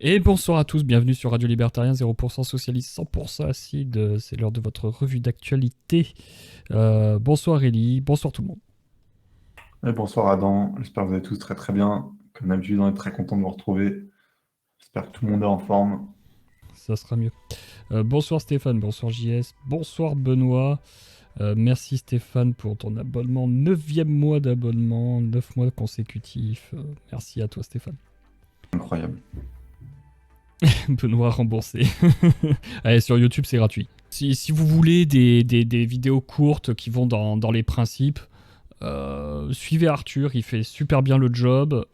Et bonsoir à tous, bienvenue sur Radio Libertarien, 0% socialiste, 100% acide. C'est l'heure de votre revue d'actualité. Bonsoir Ellie, bonsoir tout le monde. Et bonsoir Adam, j'espère que vous allez tous très très bien. Comme d'habitude, on est très content de vous retrouver. J'espère que tout le monde est en forme. Ça sera mieux. Bonsoir Stéphane, bonsoir JS, bonsoir Benoît. Merci Stéphane pour ton abonnement, 9e mois d'abonnement, 9 mois consécutifs. Merci à toi Stéphane. Incroyable. Benoît remboursé. Allez, sur YouTube c'est gratuit. Si vous voulez des vidéos courtes qui vont dans les principes, suivez Arthur, il fait super bien le job,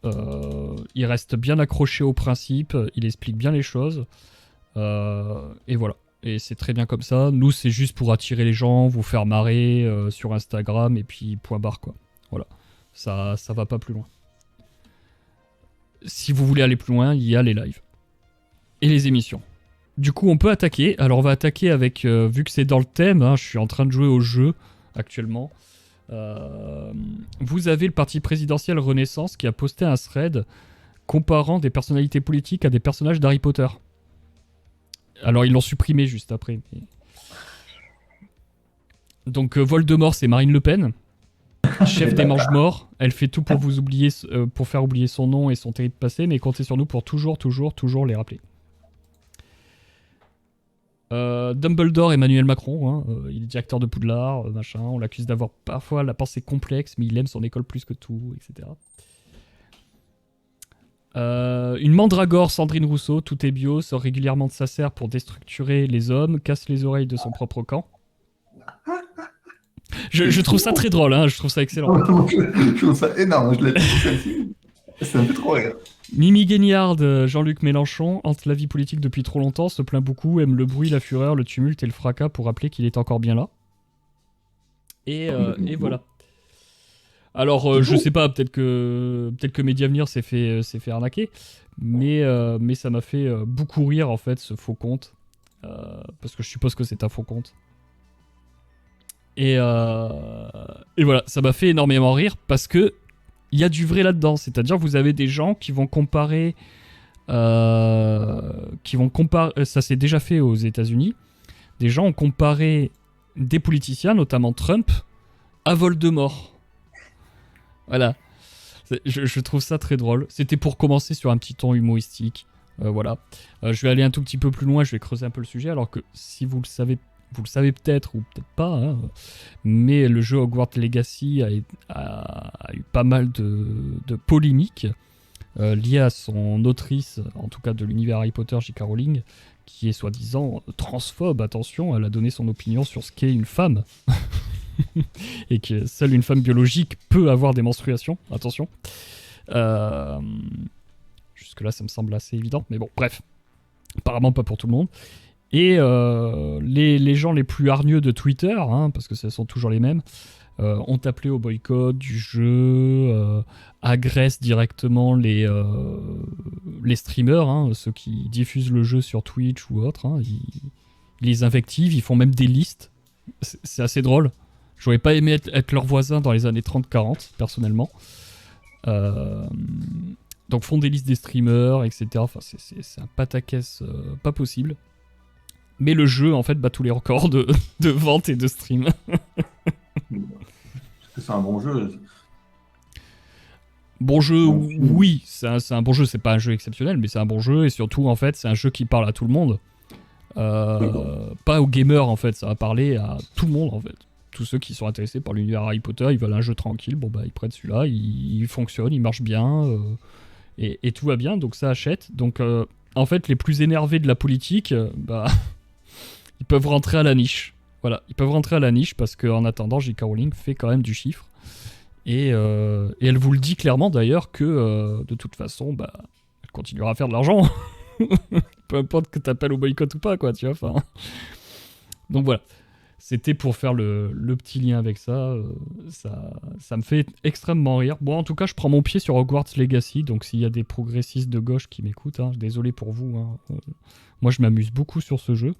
il reste bien accroché au principe, il explique bien les choses, et voilà. Et c'est très bien comme ça. Nous, c'est juste pour attirer les gens, vous faire marrer sur Instagram, et puis point barre, quoi. Voilà. Ça va pas plus loin. Si vous voulez aller plus loin, il y a les lives. Et les émissions. Du coup, on peut attaquer. Alors, on va attaquer avec, vu que c'est dans le thème, hein, je suis en train de jouer au jeu actuellement. Vous avez le parti présidentiel Renaissance qui a posté un thread comparant des personnalités politiques à des personnages d'Harry Potter. Alors ils l'ont supprimé juste après. Donc Voldemort c'est Marine Le Pen, chef des Mange-Morts. Elle fait tout pour vous oublier, pour faire oublier son nom et son terrible passé, mais comptez sur nous pour toujours les rappeler. Dumbledore, Emmanuel Macron, hein, il est directeur de Poudlard, machin. On l'accuse d'avoir parfois la pensée complexe, mais il aime son école plus que tout, etc. Une mandragore, Sandrine Rousseau, tout est bio, sort régulièrement de sa serre pour déstructurer les hommes, casse les oreilles de son propre camp. Je trouve ça très drôle, hein, je trouve ça excellent. Je trouve ça énorme, je l'ai trouvé celle-ci. Ça me fait trop rire. Mimi Guignard, Jean-Luc Mélenchon, hante la vie politique depuis trop longtemps, se plaint beaucoup, aime le bruit, la fureur, le tumulte et le fracas pour rappeler qu'il est encore bien là. Et voilà. Alors, je sais pas, peut-être que Mediavenir s'est fait arnaquer, mais ça m'a fait beaucoup rire, en fait, ce faux compte. Parce que je suppose que c'est un faux compte. Et voilà, ça m'a fait énormément rire, parce que il y a du vrai là-dedans. C'est-à-dire que vous avez des gens qui vont comparer... ça s'est déjà fait aux États-Unis. Des gens ont comparé des politiciens, notamment Trump, à Voldemort. Voilà. Je trouve ça très drôle. C'était pour commencer sur un petit ton humoristique. Voilà. Je vais aller un tout petit peu plus loin, je vais creuser un peu le sujet, alors que si vous le savez peut-être ou peut-être pas, hein, mais le jeu Hogwarts Legacy a eu pas mal de polémiques liées à son autrice, en tout cas de l'univers Harry Potter, J.K. Rowling, qui est soi-disant transphobe. Attention, elle a donné son opinion sur ce qu'est une femme. Et que seule une femme biologique peut avoir des menstruations. Attention. Jusque-là, ça me semble assez évident. Mais bon, bref. Apparemment pas pour tout le monde. Et les gens les plus hargneux de Twitter, hein, parce que ce sont toujours les mêmes, ont appelé au boycott du jeu, agressent directement les streamers, hein, ceux qui diffusent le jeu sur Twitch ou autre. Hein, ils les invectivent, ils font même des listes. C'est assez drôle. J'aurais pas aimé être leur voisin dans les années 30-40, personnellement. Donc font des listes des streamers, etc. Enfin, c'est un pataquès pas possible. Mais le jeu, en fait, bat tous les records de vente et de stream. Parce que c'est un bon jeu. Bon jeu, Bon film. oui, c'est un bon jeu. C'est pas un jeu exceptionnel, mais c'est un bon jeu. Et surtout, en fait, c'est un jeu qui parle à tout le monde. Pas aux gamers, en fait. Ça va parler à tout le monde, en fait. Tous ceux qui sont intéressés par l'univers Harry Potter, ils veulent un jeu tranquille. Bon, bah, ils prennent celui-là. Il fonctionne, il marche bien. Et tout va bien, donc ça achète. Donc, en fait, les plus énervés de la politique, bah, ils peuvent rentrer à la niche. Voilà, ils peuvent rentrer à la niche parce qu'en attendant, J.K. Rowling fait quand même du chiffre. Et elle vous le dit clairement d'ailleurs que de toute façon, bah, elle continuera à faire de l'argent. Peu importe que t'appelles au boycott ou pas, quoi, tu vois. Enfin. Donc voilà. C'était pour faire le petit lien avec ça. Ça me fait extrêmement rire. Bon, en tout cas, je prends mon pied sur Hogwarts Legacy. Donc, s'il y a des progressistes de gauche qui m'écoutent, hein, désolé pour vous. Hein. Moi, je m'amuse beaucoup sur ce jeu.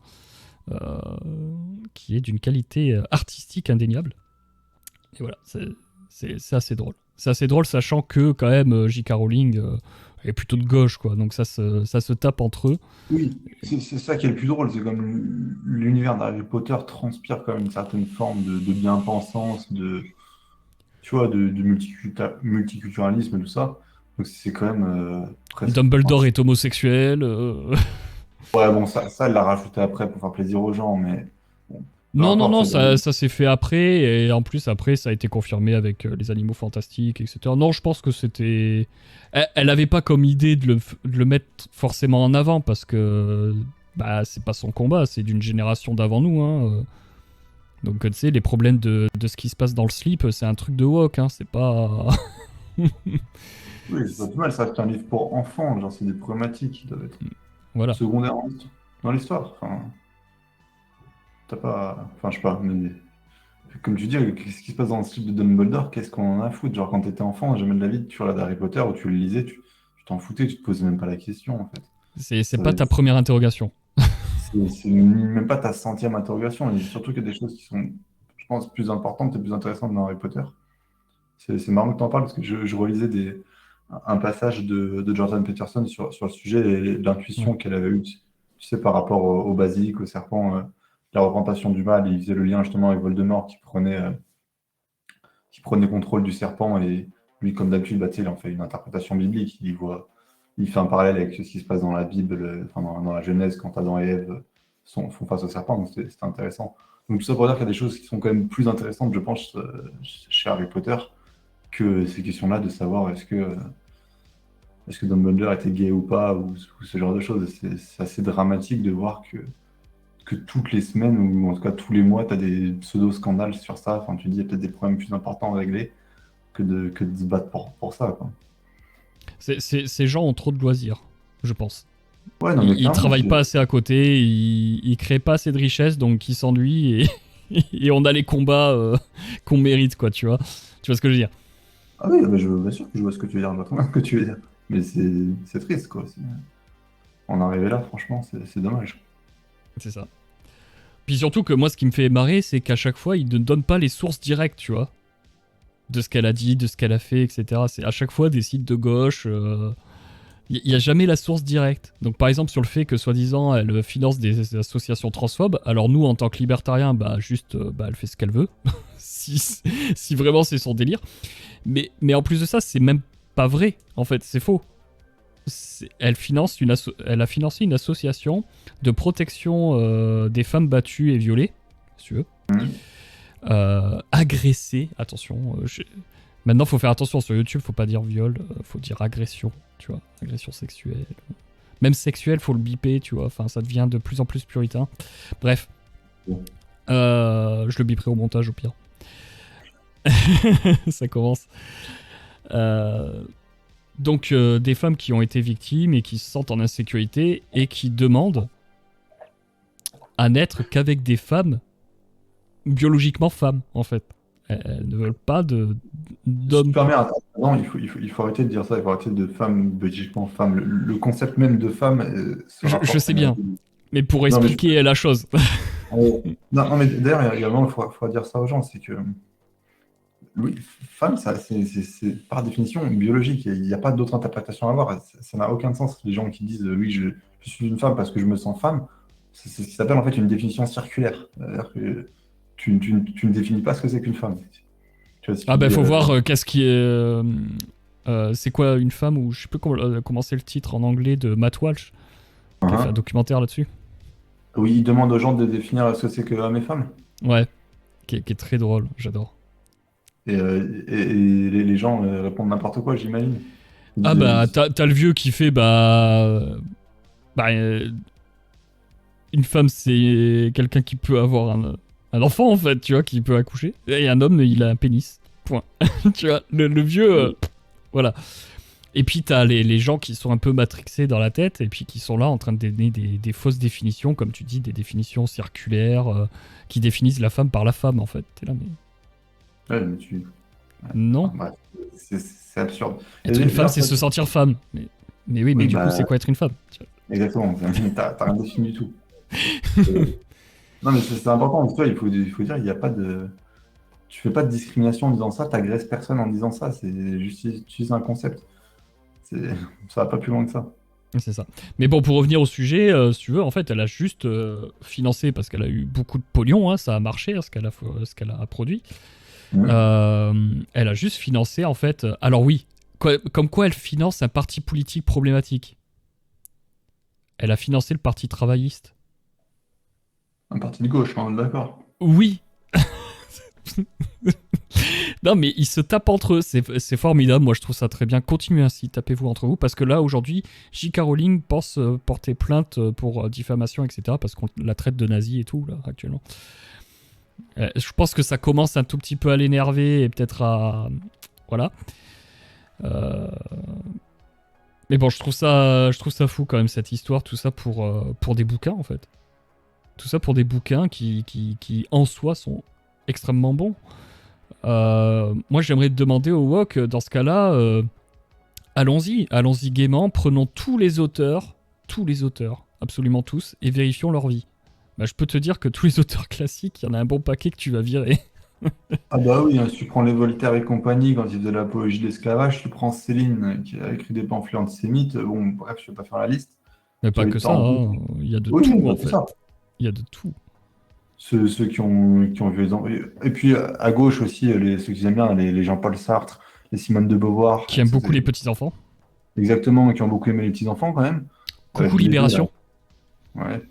Qui est d'une qualité artistique indéniable. Et voilà, c'est assez drôle. C'est assez drôle, sachant que, quand même, J.K. Rowling est plutôt de gauche, quoi. Donc ça se tape entre eux. Oui, c'est ça qui est le plus drôle, c'est comme l'univers d'Harry Potter transpire quand même une certaine forme de bien-pensance, tu vois, de multiculturalisme et tout ça. Donc c'est quand même presque... Dumbledore est homosexuel. Ouais, bon, ça, elle l'a rajouté après pour faire plaisir aux gens, mais bon, peu Non, non, importe. non, ça s'est fait après, et en plus, après, ça a été confirmé avec les animaux fantastiques, etc. Non, je pense que c'était. Elle avait pas comme idée de le mettre forcément en avant, parce que. Bah, c'est pas son combat, c'est d'une génération d'avant nous, hein. Donc, tu sais, les problèmes de ce qui se passe dans le slip, c'est un truc de woke, hein, c'est pas. Oui, c'est pas plus mal, ça reste un livre pour enfants, genre c'est des problématiques qui doivent être Voilà. secondaires dans l'histoire. Enfin, t'as pas... Enfin, je sais pas, mais... Comme tu dis, ce qui se passe dans le slip de Dumbledore, qu'est-ce qu'on en a à foutre? Genre quand t'étais enfant, jamais de la vie, tu regardais Harry Potter ou tu le lisais, tu t'en foutais, tu te posais même pas la question, en fait. C'est Ça- pas ta première interrogation. c'est même pas ta centième interrogation, et surtout qu'il y a des choses qui sont, je pense, plus importantes et plus intéressantes dans Harry Potter. C'est marrant que tu en parles parce que je relisais un passage de Jordan Peterson sur le sujet et Ouais. l'intuition qu'elle avait eue, tu sais, par rapport au basilic, au serpent, la représentation du mal. Et il faisait le lien justement avec Voldemort qui prenait contrôle du serpent. Et lui, comme d'habitude, bah, tu sais, il en fait une interprétation biblique. Il fait un parallèle avec ce qui se passe dans la Bible, enfin, dans la Genèse, quand Adam et Ève font face au serpent. Donc c'était intéressant. Donc tout ça pour dire qu'il y a des choses qui sont quand même plus intéressantes, je pense, chez Harry Potter que ces questions-là de savoir est-ce que Dumbledore était gay ou pas, ou ce genre de choses. C'est assez dramatique de voir que toutes les semaines, ou en tout cas tous les mois, tu as des pseudo-scandales sur ça. Enfin, tu dis, il y a peut-être des problèmes plus importants à régler que de se battre pour ça, quoi. Ces gens ont trop de loisirs, je pense. Ouais, non, mais Ils clairement, travaillent pas assez à côté, ils créent pas assez de richesse, donc ils s'ennuient et, et on a les combats qu'on mérite, quoi, tu vois. Tu vois ce que je veux dire? Ah oui, mais bien sûr que je vois ce que tu veux dire, je vois très bien ce que tu veux dire. Mais c'est triste, quoi. En arriver là, franchement, c'est dommage. C'est ça. Puis surtout que moi, ce qui me fait marrer, c'est qu'à chaque fois, ils ne donnent pas les sources directes, tu vois. De ce qu'elle a dit, de ce qu'elle a fait, etc. C'est à chaque fois des sites de gauche. Il n'y a jamais la source directe. Donc par exemple sur le fait que soi-disant elle finance des associations transphobes, alors nous en tant que libertariens, bah juste bah, elle fait ce qu'elle veut, si vraiment c'est son délire. Mais en plus de ça, c'est même pas vrai, en fait, c'est faux. Elle a financé une association de protection des femmes battues et violées, si tu veux. Mhm. Agressées, attention, maintenant, faut faire attention sur YouTube, faut pas dire viol, faut dire agression, tu vois, agression sexuelle. Même sexuelle, faut le biper, tu vois, enfin, ça devient de plus en plus puritain. Bref, Bon. je le biperai au montage au pire. Ça commence. Donc, des femmes qui ont été victimes et qui se sentent en insécurité et qui demandent à n'être qu'avec des femmes biologiquement femmes, en fait. Elles ne veulent pas d'hommes. Super merde. Non, il faut arrêter de dire ça, il faut arrêter de femme, biologiquement femme. Le concept même de femme se Je rapporte sais à bien, mais pour Non, mais expliquer la chose. non, mais d'ailleurs, également, il faudra dire ça aux gens, c'est que oui, femme, ça, c'est par définition biologique. Il n'y a pas d'autre interprétation à avoir. Ça n'a aucun sens. Les gens qui disent oui, je suis une femme parce que je me sens femme, c'est ce qui s'appelle en fait une définition circulaire. C'est-à-dire que tu ne définis pas ce que c'est qu'une femme. Tu vois, si Ah tu bah dis, faut voir qu'est-ce qui est... c'est quoi une femme, ou je sais plus comment c'est le titre en anglais de Matt Walsh, qui a fait un hein. documentaire là-dessus. Oui, il demande aux gens de définir ce que c'est que homme et femme. Ouais, qui est très drôle, j'adore. Et les gens répondent n'importe quoi, j'imagine. Ils Ah disent, bah t'as le vieux qui fait bah une femme c'est quelqu'un qui peut avoir un enfant en fait, tu vois, qui peut accoucher. Et un homme il a un pénis. Point. Tu vois, le vieux, voilà. Et puis t'as les gens qui sont un peu matrixés dans la tête et puis qui sont là en train de donner des fausses définitions, comme tu dis, des définitions circulaires qui définissent la femme par la femme en fait. T'es là mais ouais, mais tu... non. Enfin, bref, c'est absurde. Et Être une femme d'ailleurs, c'est se sentir femme. Mais oui, mais oui, du coup bah, c'est quoi être une femme? Tu vois. exactement. T'as rien défini du tout. Non, mais c'est important. Tu vois, il faut dire, il n'y a pas de. Tu fais pas de discrimination en disant ça, t'agresses personne en disant ça. C'est juste utiliser un concept. Ça va pas plus loin que ça. C'est ça. Mais bon, pour revenir au sujet, si tu veux, en fait, elle a juste financé, parce qu'elle a eu beaucoup de pognon, hein, ça a marché, hein, ce qu'elle a produit. Ouais. Elle a juste financé, en fait... alors oui, comme quoi elle finance un parti politique problématique. Elle a financé le parti travailliste. Un parti de gauche, on est d'accord. Oui. Non, mais ils se tapent entre eux, c'est formidable, moi je trouve ça très bien. Continuez ainsi, tapez-vous entre vous, parce que là, aujourd'hui, J.K. Rowling pense porter plainte pour diffamation, etc., parce qu'on la traite de nazi et tout, là, actuellement. Je pense que ça commence un tout petit peu à l'énerver, et peut-être à... Voilà. Mais bon, je trouve ça fou, quand même, cette histoire, tout ça pour des bouquins, en fait. Tout ça pour des bouquins qui en soi, sont extrêmement bons. Moi, j'aimerais te demander au WoK, dans ce cas-là, allons-y gaiement, prenons tous les auteurs, absolument tous, et vérifions leur vie. Bah, je peux te dire que tous les auteurs classiques, il y en a un bon paquet que tu vas virer. Ah bah oui, hein, si tu prends les Voltaire et compagnie, quand ils faisaient l'apologie de l'esclavage, tu prends Céline, qui a écrit des pamphlets antisémites, bon, bref, je vais pas faire la liste. Mais Tu pas avais que de ça, temps en temps. hein. Il y a de Oui, tout, pas en que fait. ça. Il y a de tout. Ceux qui ont vu les et puis à gauche aussi, ceux qui aiment bien, les Jean-Paul Sartre, les Simone de Beauvoir, Qui aime beaucoup les petits-enfants. exactement, qui ont beaucoup aimé les petits-enfants quand même. Coucou Les deux, là. Libération. Ouais.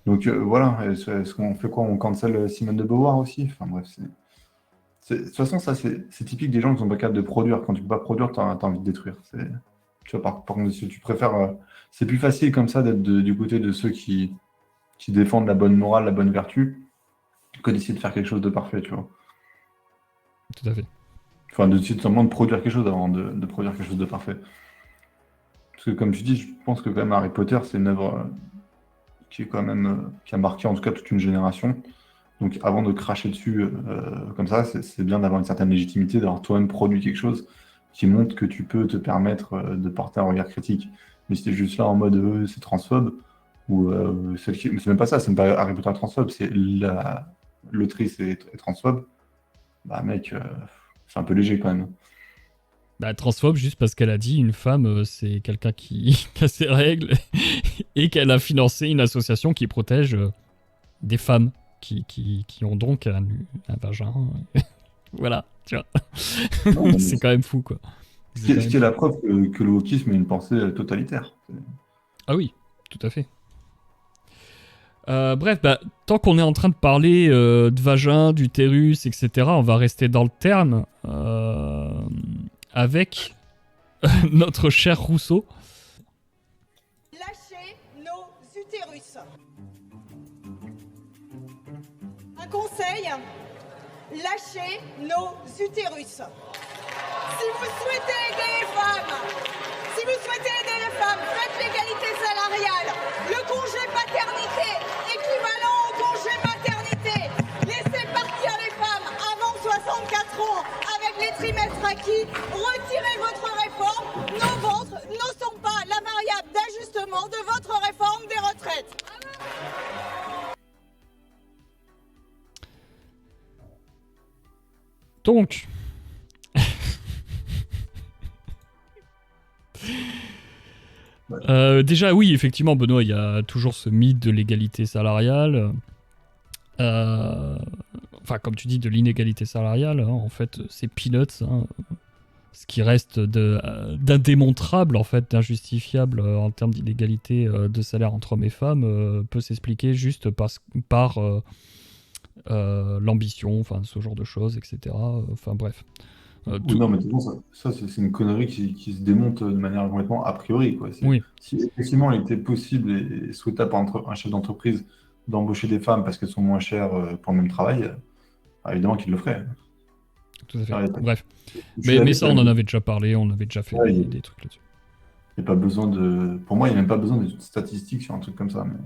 Donc voilà, est-ce qu'on fait quoi? On cancel Simone de Beauvoir aussi? Enfin bref, de toute façon, ça c'est typique des gens qui sont pas capables de produire. Quand tu peux pas produire, t'as envie de détruire. Tu vois, par contre, si tu préfères, c'est plus facile comme ça d'être du côté de ceux qui défendent la bonne morale, la bonne vertu, que d'essayer de faire quelque chose de parfait, tu vois. Tout à fait. Enfin, d'essayer tout simplement de produire quelque chose avant de produire quelque chose de parfait. Parce que comme tu dis, je pense que quand même Harry Potter, c'est une œuvre qui est quand même qui a marqué en tout cas toute une génération. Donc avant de cracher dessus comme ça, c'est bien d'avoir une certaine légitimité, d'avoir toi-même produit quelque chose qui montre que tu peux te permettre de porter un regard critique. Mais si t'es juste là en mode c'est transphobe, ou c'est même pas ça, c'est même pas Harry Potter transphobe, c'est l'autrice est transphobe, bah mec, c'est un peu léger quand même. Bah, transphobe, juste parce qu'elle a dit une femme, c'est quelqu'un qui a ses règles et qu'elle a financé une association qui protège des femmes qui ont donc un vagin. Voilà, tu vois. Non, mais C'est quand même fou, quoi. ce qui est la preuve que le wokisme est une pensée totalitaire. Ah oui, tout à fait. Bref, bah, tant qu'on est en train de parler de vagin, d'utérus, etc., on va rester dans le terme avec notre cher Rousseau. Lâchez nos utérus. Un conseil, lâchez nos utérus. Si vous souhaitez aider les femmes, faites l'égalité salariale, le congé paternité, équivalent au congé maternité. Laissez partir les femmes avant 64 ans avec les trimestres acquis. Retirez votre réforme. Nos ventres ne sont pas la variable d'ajustement de votre réforme des retraites. Donc, déjà, oui, effectivement, Benoît, il y a toujours ce mythe de l'égalité salariale. Enfin, comme tu dis, de l'inégalité salariale. Hein, en fait, c'est peanuts. Hein, ce qui reste d'indémontrable, en fait, d'injustifiable en termes d'inégalité de salaire entre hommes et femmes peut s'expliquer juste par l'ambition, enfin, ce genre de choses, etc. Enfin, bref. Non, mais de toute façon, ça, c'est une connerie qui se démonte de manière complètement a priori, quoi. Oui. Si effectivement il était possible et souhaitable pour un chef d'entreprise d'embaucher des femmes parce qu'elles sont moins chères pour le même travail, évidemment qu'il le ferait. Tout à fait. Ah, Bref. Mais ça, on en avait déjà parlé, on avait déjà fait des trucs là-dessus. Il n'y a pas besoin de. Pour moi, il n'y a même pas besoin de statistiques sur un truc comme ça. Mais...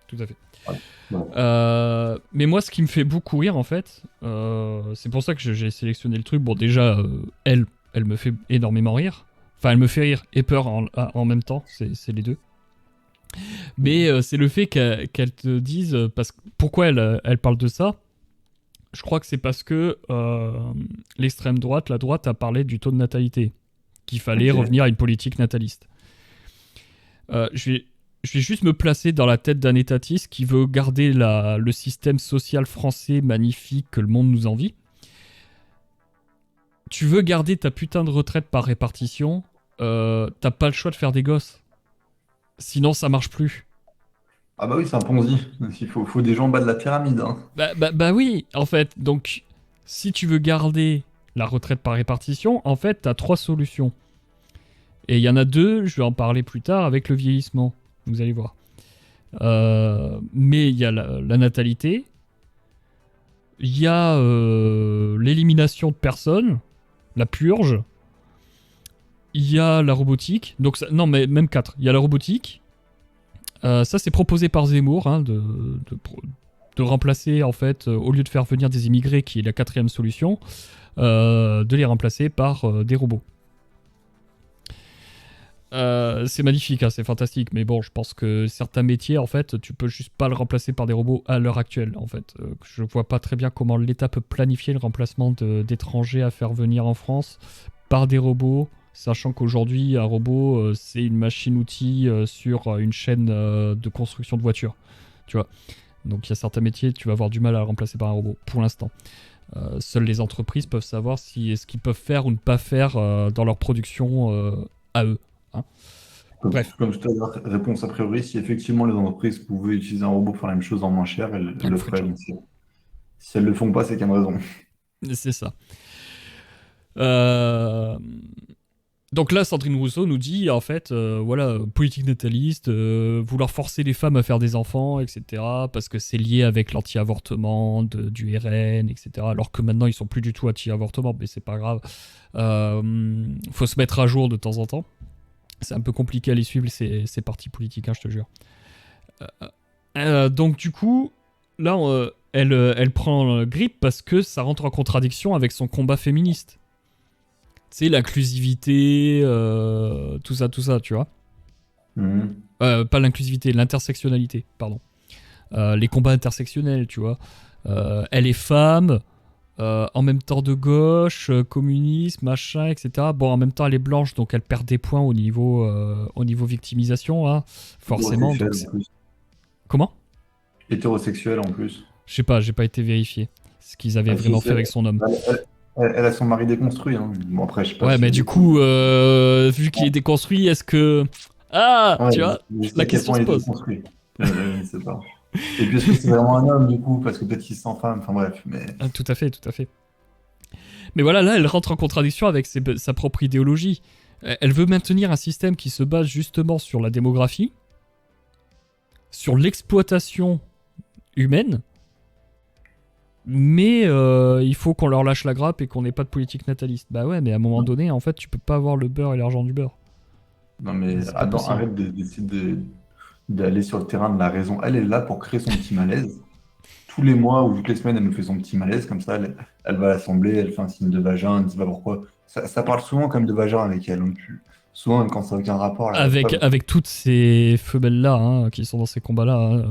Tout à fait. Ouais. Mais moi, ce qui me fait beaucoup rire, en fait, c'est pour ça que j'ai sélectionné le truc. Bon, déjà, elle me fait énormément rire. Enfin, elle me fait rire et peur en même temps. C'est les deux. Mais c'est le fait qu'elle te dise... pourquoi elle parle de ça? Je crois que c'est parce que l'extrême droite, la droite, a parlé du taux de natalité. qu'il fallait revenir à une politique nataliste. Je vais juste me placer dans la tête d'un étatiste qui veut garder le système social français magnifique que le monde nous envie. Tu veux garder ta putain de retraite par répartition, t'as pas le choix de faire des gosses. Sinon, ça marche plus. Ah bah oui, c'est un Ponzi. Il faut des gens en bas de la pyramide. Hein. Bah oui, en fait. Donc, si tu veux garder la retraite par répartition, en fait, t'as 3 solutions. Et il y en a 2, je vais en parler plus tard, avec le vieillissement. Vous allez voir. Mais il y a la natalité. Il y a l'élimination de personnes. La purge. Il y a la robotique. Donc non, mais même 4. Il y a la robotique. Ça, c'est proposé par Zemmour, hein, de remplacer, en fait, au lieu de faire venir des immigrés, qui est la 4e solution, de les remplacer par des robots. C'est magnifique, hein, c'est fantastique, mais bon, je pense que certains métiers, en fait, tu peux juste pas le remplacer par des robots à l'heure actuelle, en fait. Je vois pas très bien comment l'État peut planifier le remplacement d'étrangers à faire venir en France par des robots, sachant qu'aujourd'hui, un robot, c'est une machine-outil sur une chaîne de construction de voitures, tu vois. Donc il y a certains métiers, tu vas avoir du mal à le remplacer par un robot, pour l'instant. Seules les entreprises peuvent savoir ce qu'ils peuvent faire ou ne pas faire dans leur production à eux. Hein. Bref. Comme tout à l'heure, réponse a priori, si effectivement les entreprises pouvaient utiliser un robot pour faire la même chose en moins cher, elles le feraient. Donc, si elles le font pas, c'est qu'il y a une raison. C'est ça. Donc là, Sandrine Rousseau nous dit, en fait, voilà, politique nataliste, vouloir forcer les femmes à faire des enfants, etc., parce que c'est lié avec l'anti-avortement du RN, etc., alors que maintenant, ils sont plus du tout anti-avortement, mais c'est pas grave. Faut se mettre à jour de temps en temps. C'est un peu compliqué à les suivre, ces partis politiques, hein, je te jure. Donc du coup, là, elle prend grippe parce que ça rentre en contradiction avec son combat féministe. Tu sais, l'inclusivité, tout ça, tu vois. Pas l'inclusivité, l'intersectionnalité, pardon. Les combats intersectionnels, tu vois. Elle est femme, en même temps de gauche, communiste, machin, etc. Bon, en même temps, elle est blanche, donc elle perd des points au niveau victimisation, hein, forcément. Donc comment ? Hétérosexuelle en plus. Je sais pas, j'ai pas été vérifié ce qu'ils avaient vraiment fait avec son homme. Elle a son mari déconstruit. Hein. Bon, après, je sais pas. Ouais, mais du coup, vu qu'il est déconstruit, est-ce que. Ah, ouais, tu vois, la question se pose. Je sais pas. Et puis, est-ce que c'est vraiment un homme, du coup, parce que peut-être qu'il se sent femme, enfin bref. Mais... Ah, tout à fait. Mais voilà, là, elle rentre en contradiction avec sa propre idéologie. Elle veut maintenir un système qui se base justement sur la démographie, sur l'exploitation humaine, mais il faut qu'on leur lâche la grappe et qu'on n'ait pas de politique nataliste. Bah ouais, mais à un moment donné, en fait, tu peux pas avoir le beurre et l'argent du beurre. Non, mais attends, arrête d'aller sur le terrain de la raison. Elle est là pour créer son petit malaise. Tous les mois ou toutes les semaines, elle nous fait son petit malaise, comme ça, elle va à l'assemblée, elle fait un signe de vagin, elle ne sait pas pourquoi. Ça parle souvent comme de vagin avec elle. Donc, souvent, même quand ça n'a aucun rapport. Avec toutes ces femelles-là, hein, qui sont dans ces combats-là. Hein,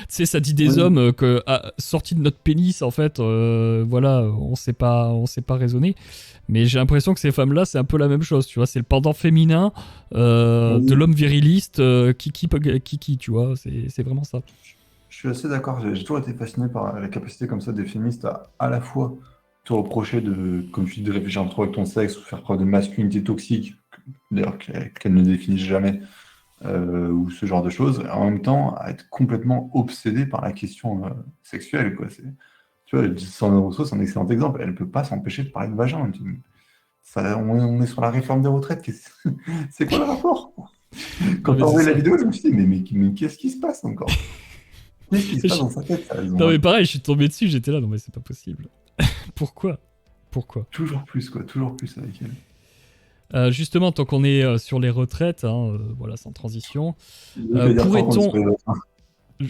tu sais, ça dit des hommes que, sortis de notre pénis, en fait, voilà, on sait pas raisonner. Mais j'ai l'impression que ces femmes-là, c'est un peu la même chose, tu vois. C'est le pendant féminin de l'homme viriliste, kiki, tu vois. C'est vraiment ça. Je suis assez d'accord. J'ai toujours été fasciné par la capacité comme ça des féministes à la fois te reprocher de, comme tu dis, de réfléchir trop avec ton sexe ou faire preuve de masculinité toxique, d'ailleurs qu'elle ne définissent jamais, ou ce genre de choses, et en même temps à être complètement obsédé par la question sexuelle, quoi. Tu vois, Sandrine Rousseau, c'est un excellent exemple. Elle ne peut pas s'empêcher de parler de vagin. On est sur la réforme des retraites. C'est quoi le rapport? Quand t'as envoyé la vidéo, je me suis dit, mais qu'est-ce qui se passe encore? Qu'est-ce qui se passe dans sa tête? Non, mais pareil, je suis tombé dessus, j'étais là, non, mais c'est pas possible. Pourquoi? Toujours plus avec elle. Justement, tant qu'on est sur les retraites, hein, voilà, sans transition, pourrait-on...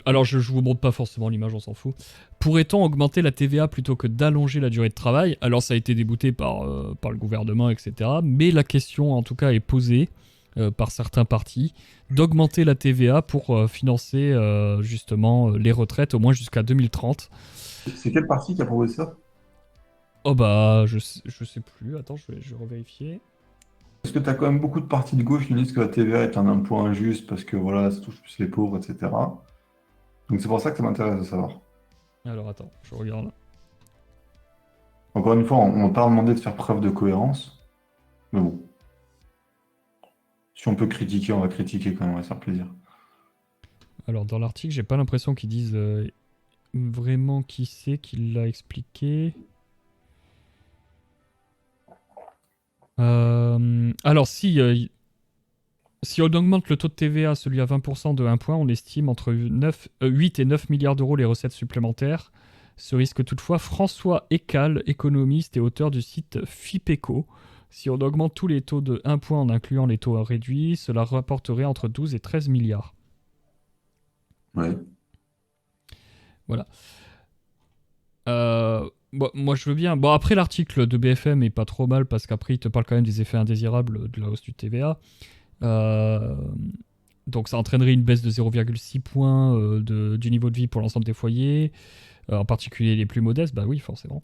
Alors, je vous montre pas forcément l'image, on s'en fout. Pourrait-on augmenter la TVA plutôt que d'allonger la durée de travail? Alors, ça a été débouté par le gouvernement, etc. Mais la question, en tout cas, est posée par certains partis d'augmenter la TVA pour financer justement les retraites, au moins jusqu'à 2030. C'est quel parti qui a proposé ça? Oh bah, je sais plus. Attends, je vais revérifier. Parce que tu as quand même beaucoup de partis de gauche qui nous disent que la TVA est un impôt injuste parce que voilà, ça touche plus les pauvres, etc. Donc c'est pour ça que ça m'intéresse de savoir. Alors attends, je regarde. Encore une fois, on m'a pas demandé de faire preuve de cohérence, mais bon. Si on peut critiquer, on va critiquer quand même, on va se faire plaisir. Alors dans l'article, j'ai pas l'impression qu'ils disent vraiment qui c'est qui l'a expliqué. Alors si on augmente le taux de TVA, celui à 20% de 1 point, on estime entre 8 et 9 milliards d'euros les recettes supplémentaires. Ce risque toutefois François Ecal, économiste et auteur du site FIPECO. Si on augmente tous les taux de 1 point en incluant les taux réduits, cela rapporterait entre 12 et 13 milliards. Ouais. Voilà. Bon, moi je veux bien. Bon, après l'article de BFM est pas trop mal parce qu'après il te parle quand même des effets indésirables de la hausse du TVA. Donc ça entraînerait une baisse de 0,6 points du niveau de vie pour l'ensemble des foyers, en particulier les plus modestes, bah oui forcément.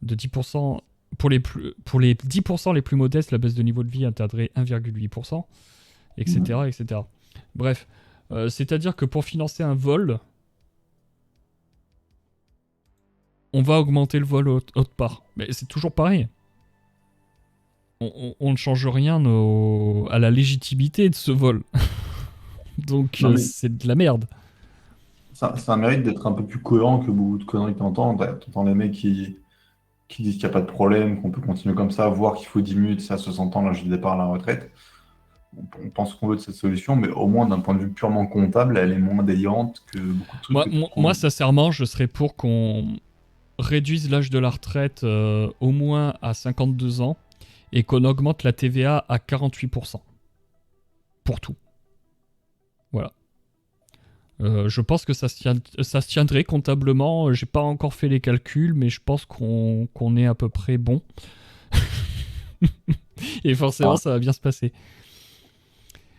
De 10%, pour les 10% les plus modestes, la baisse de niveau de vie atteindrait 1,8%, etc., etc. Bref, c'est-à-dire que pour financer un vol, on va augmenter le vol autre part. Mais c'est toujours pareil. On ne change rien à la légitimité de ce vol. Donc Non, mais c'est de la merde. ça mérite d'être un peu plus cohérent que beaucoup de conneries que t'entends. T'entends les mecs qui disent qu'il n'y a pas de problème, qu'on peut continuer comme ça, voire qu'il faut diminuer de ça à 60 ans l'âge de départ à la retraite. On pense qu'on veut de cette solution, mais au moins d'un point de vue purement comptable, elle est moins déliante que beaucoup de trucs Moi, que tu moi, trouves. moi, sincèrement, je serais pour qu'on réduise l'âge de la retraite au moins à 52 ans et qu'on augmente la TVA à 48%. Pour tout. Voilà. Je pense que ça se tiendrait comptablement. J'ai pas encore fait les calculs, mais je pense qu'on est à peu près bon. Et forcément, Ah, ça va bien se passer.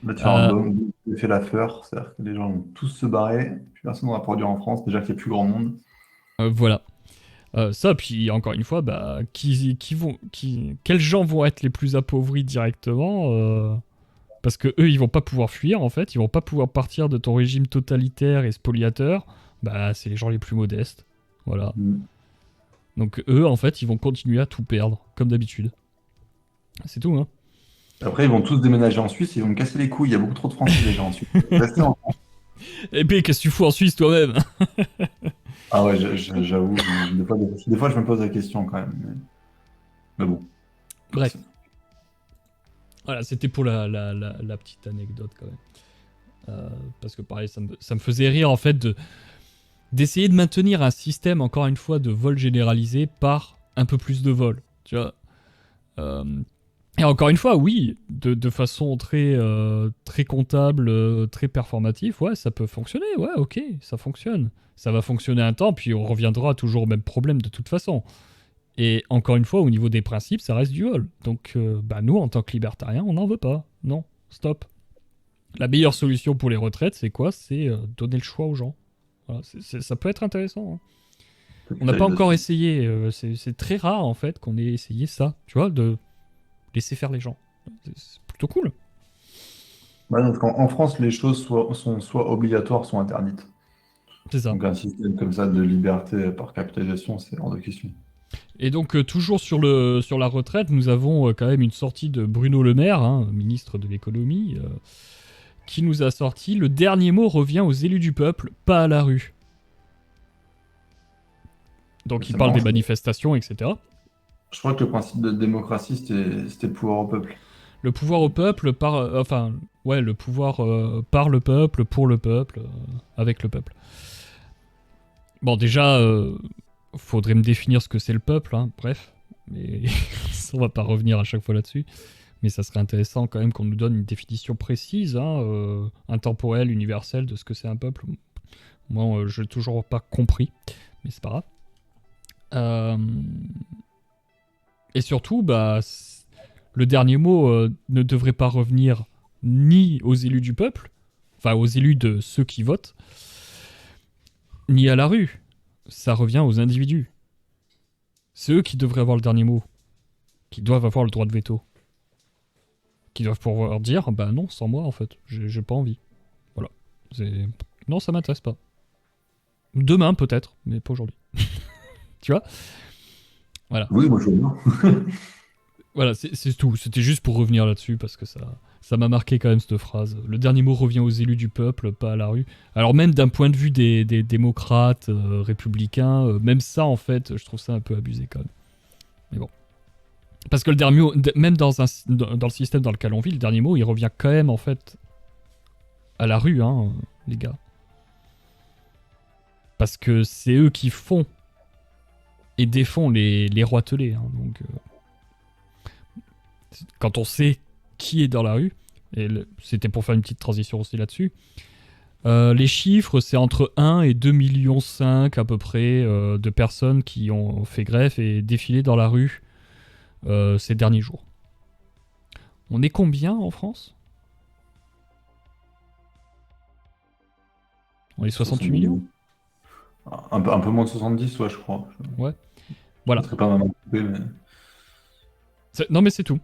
là, tu as un Euh, bon effet la fleur, c'est-à-dire que les gens vont tous se barrer, plus personne ne va produire en France, déjà qu'il n'y a plus grand monde. voilà. Ça, puis encore une fois, bah, quels gens vont être les plus appauvris directement parce que eux, ils vont pas pouvoir fuir en fait, ils vont pas pouvoir partir de ton régime totalitaire et spoliateur. Bah, c'est les gens les plus modestes. Voilà. Mm. Donc eux, en fait, ils vont continuer à tout perdre, comme d'habitude. C'est tout, hein. Après, ils vont tous déménager en Suisse, ils vont me casser les couilles, il y a beaucoup trop de Français déjà en Suisse. Restez en France. Et puis, qu'est-ce que tu fous en Suisse toi-même? Ah ouais, j'avoue, des fois, je me pose la question quand même. Mais bon. Bref. Voilà, c'était pour la petite anecdote quand même. Parce que pareil, ça me faisait rire en fait d'essayer de maintenir un système, encore une fois, de vol généralisé par un peu plus de vol. Tu vois. Et encore une fois, oui, de façon très comptable, très performative, ouais, ça peut fonctionner, ouais, ok, ça fonctionne. Ça va fonctionner un temps, puis on reviendra toujours au même problème de toute façon. Et encore une fois, au niveau des principes, ça reste du vol. Donc, bah, nous, en tant que libertariens, on n'en veut pas. Non, stop. La meilleure solution pour les retraites, c'est quoi? C'est donner le choix aux gens. Voilà, ça peut être intéressant, hein. On n'a pas encore essayé. C'est très rare, en fait, qu'on ait essayé ça. Tu vois, de laisser faire les gens. C'est plutôt cool. Ouais, donc en France, les choses sont soit obligatoires, soit interdites. C'est ça. Donc un système comme ça de liberté par capitalisation, c'est hors de question. Et donc, toujours sur la retraite, nous avons quand même une sortie de Bruno Le Maire, hein, ministre de l'économie, qui nous a sorti: le dernier mot revient aux élus du peuple, pas à la rue. Donc, il C'est parle marrant, des manifestations, etc. je crois que le principe de démocratie, c'était le pouvoir au peuple. Le pouvoir au peuple par... enfin, ouais, le pouvoir par le peuple, pour le peuple, avec le peuple. Bon, déjà, faudrait me définir ce que c'est le peuple, hein, bref. Mais on va pas revenir à chaque fois là-dessus. Mais ça serait intéressant quand même qu'on nous donne une définition précise, hein, intemporelle, universelle de ce que c'est un peuple. Moi, je n'ai toujours pas compris, mais c'est pas grave. Et surtout, bah, le dernier mot ne devrait pas revenir ni aux élus du peuple, enfin aux élus de ceux qui votent, ni à la rue. Ça revient aux individus. C'est eux qui devraient avoir le dernier mot, qui doivent avoir le droit de veto. qui doivent pouvoir dire bah non, sans moi en fait, j'ai pas envie. Voilà. Non, ça m'intéresse pas. Demain peut-être, mais pas aujourd'hui. Tu vois? Voilà. Oui, moi je veux bien. Voilà, c'est tout. C'était juste pour revenir là-dessus parce que ça m'a marqué quand même cette phrase. Le dernier mot revient aux élus du peuple, pas à la rue. Alors même d'un point de vue des démocrates, républicains, même ça en fait, je trouve ça un peu abusé quand même. Mais bon. Parce que le dernier mot, même dans le système dans lequel on vit, le dernier mot, il revient quand même en fait à la rue, hein, les gars. Parce que c'est eux qui font et défont les roitelets. Hein, donc, quand on sait qui est dans la rue, et c'était pour faire une petite transition aussi là-dessus, les chiffres, c'est entre 1 et 2,5 millions à peu près de personnes qui ont fait grève et défilé dans la rue ces derniers jours. On est combien en France? On est 68 millions? Un peu moins de 70, ouais, je crois. Ouais. Voilà. Ça serait pas mal coupé, mais... Non mais c'est tout.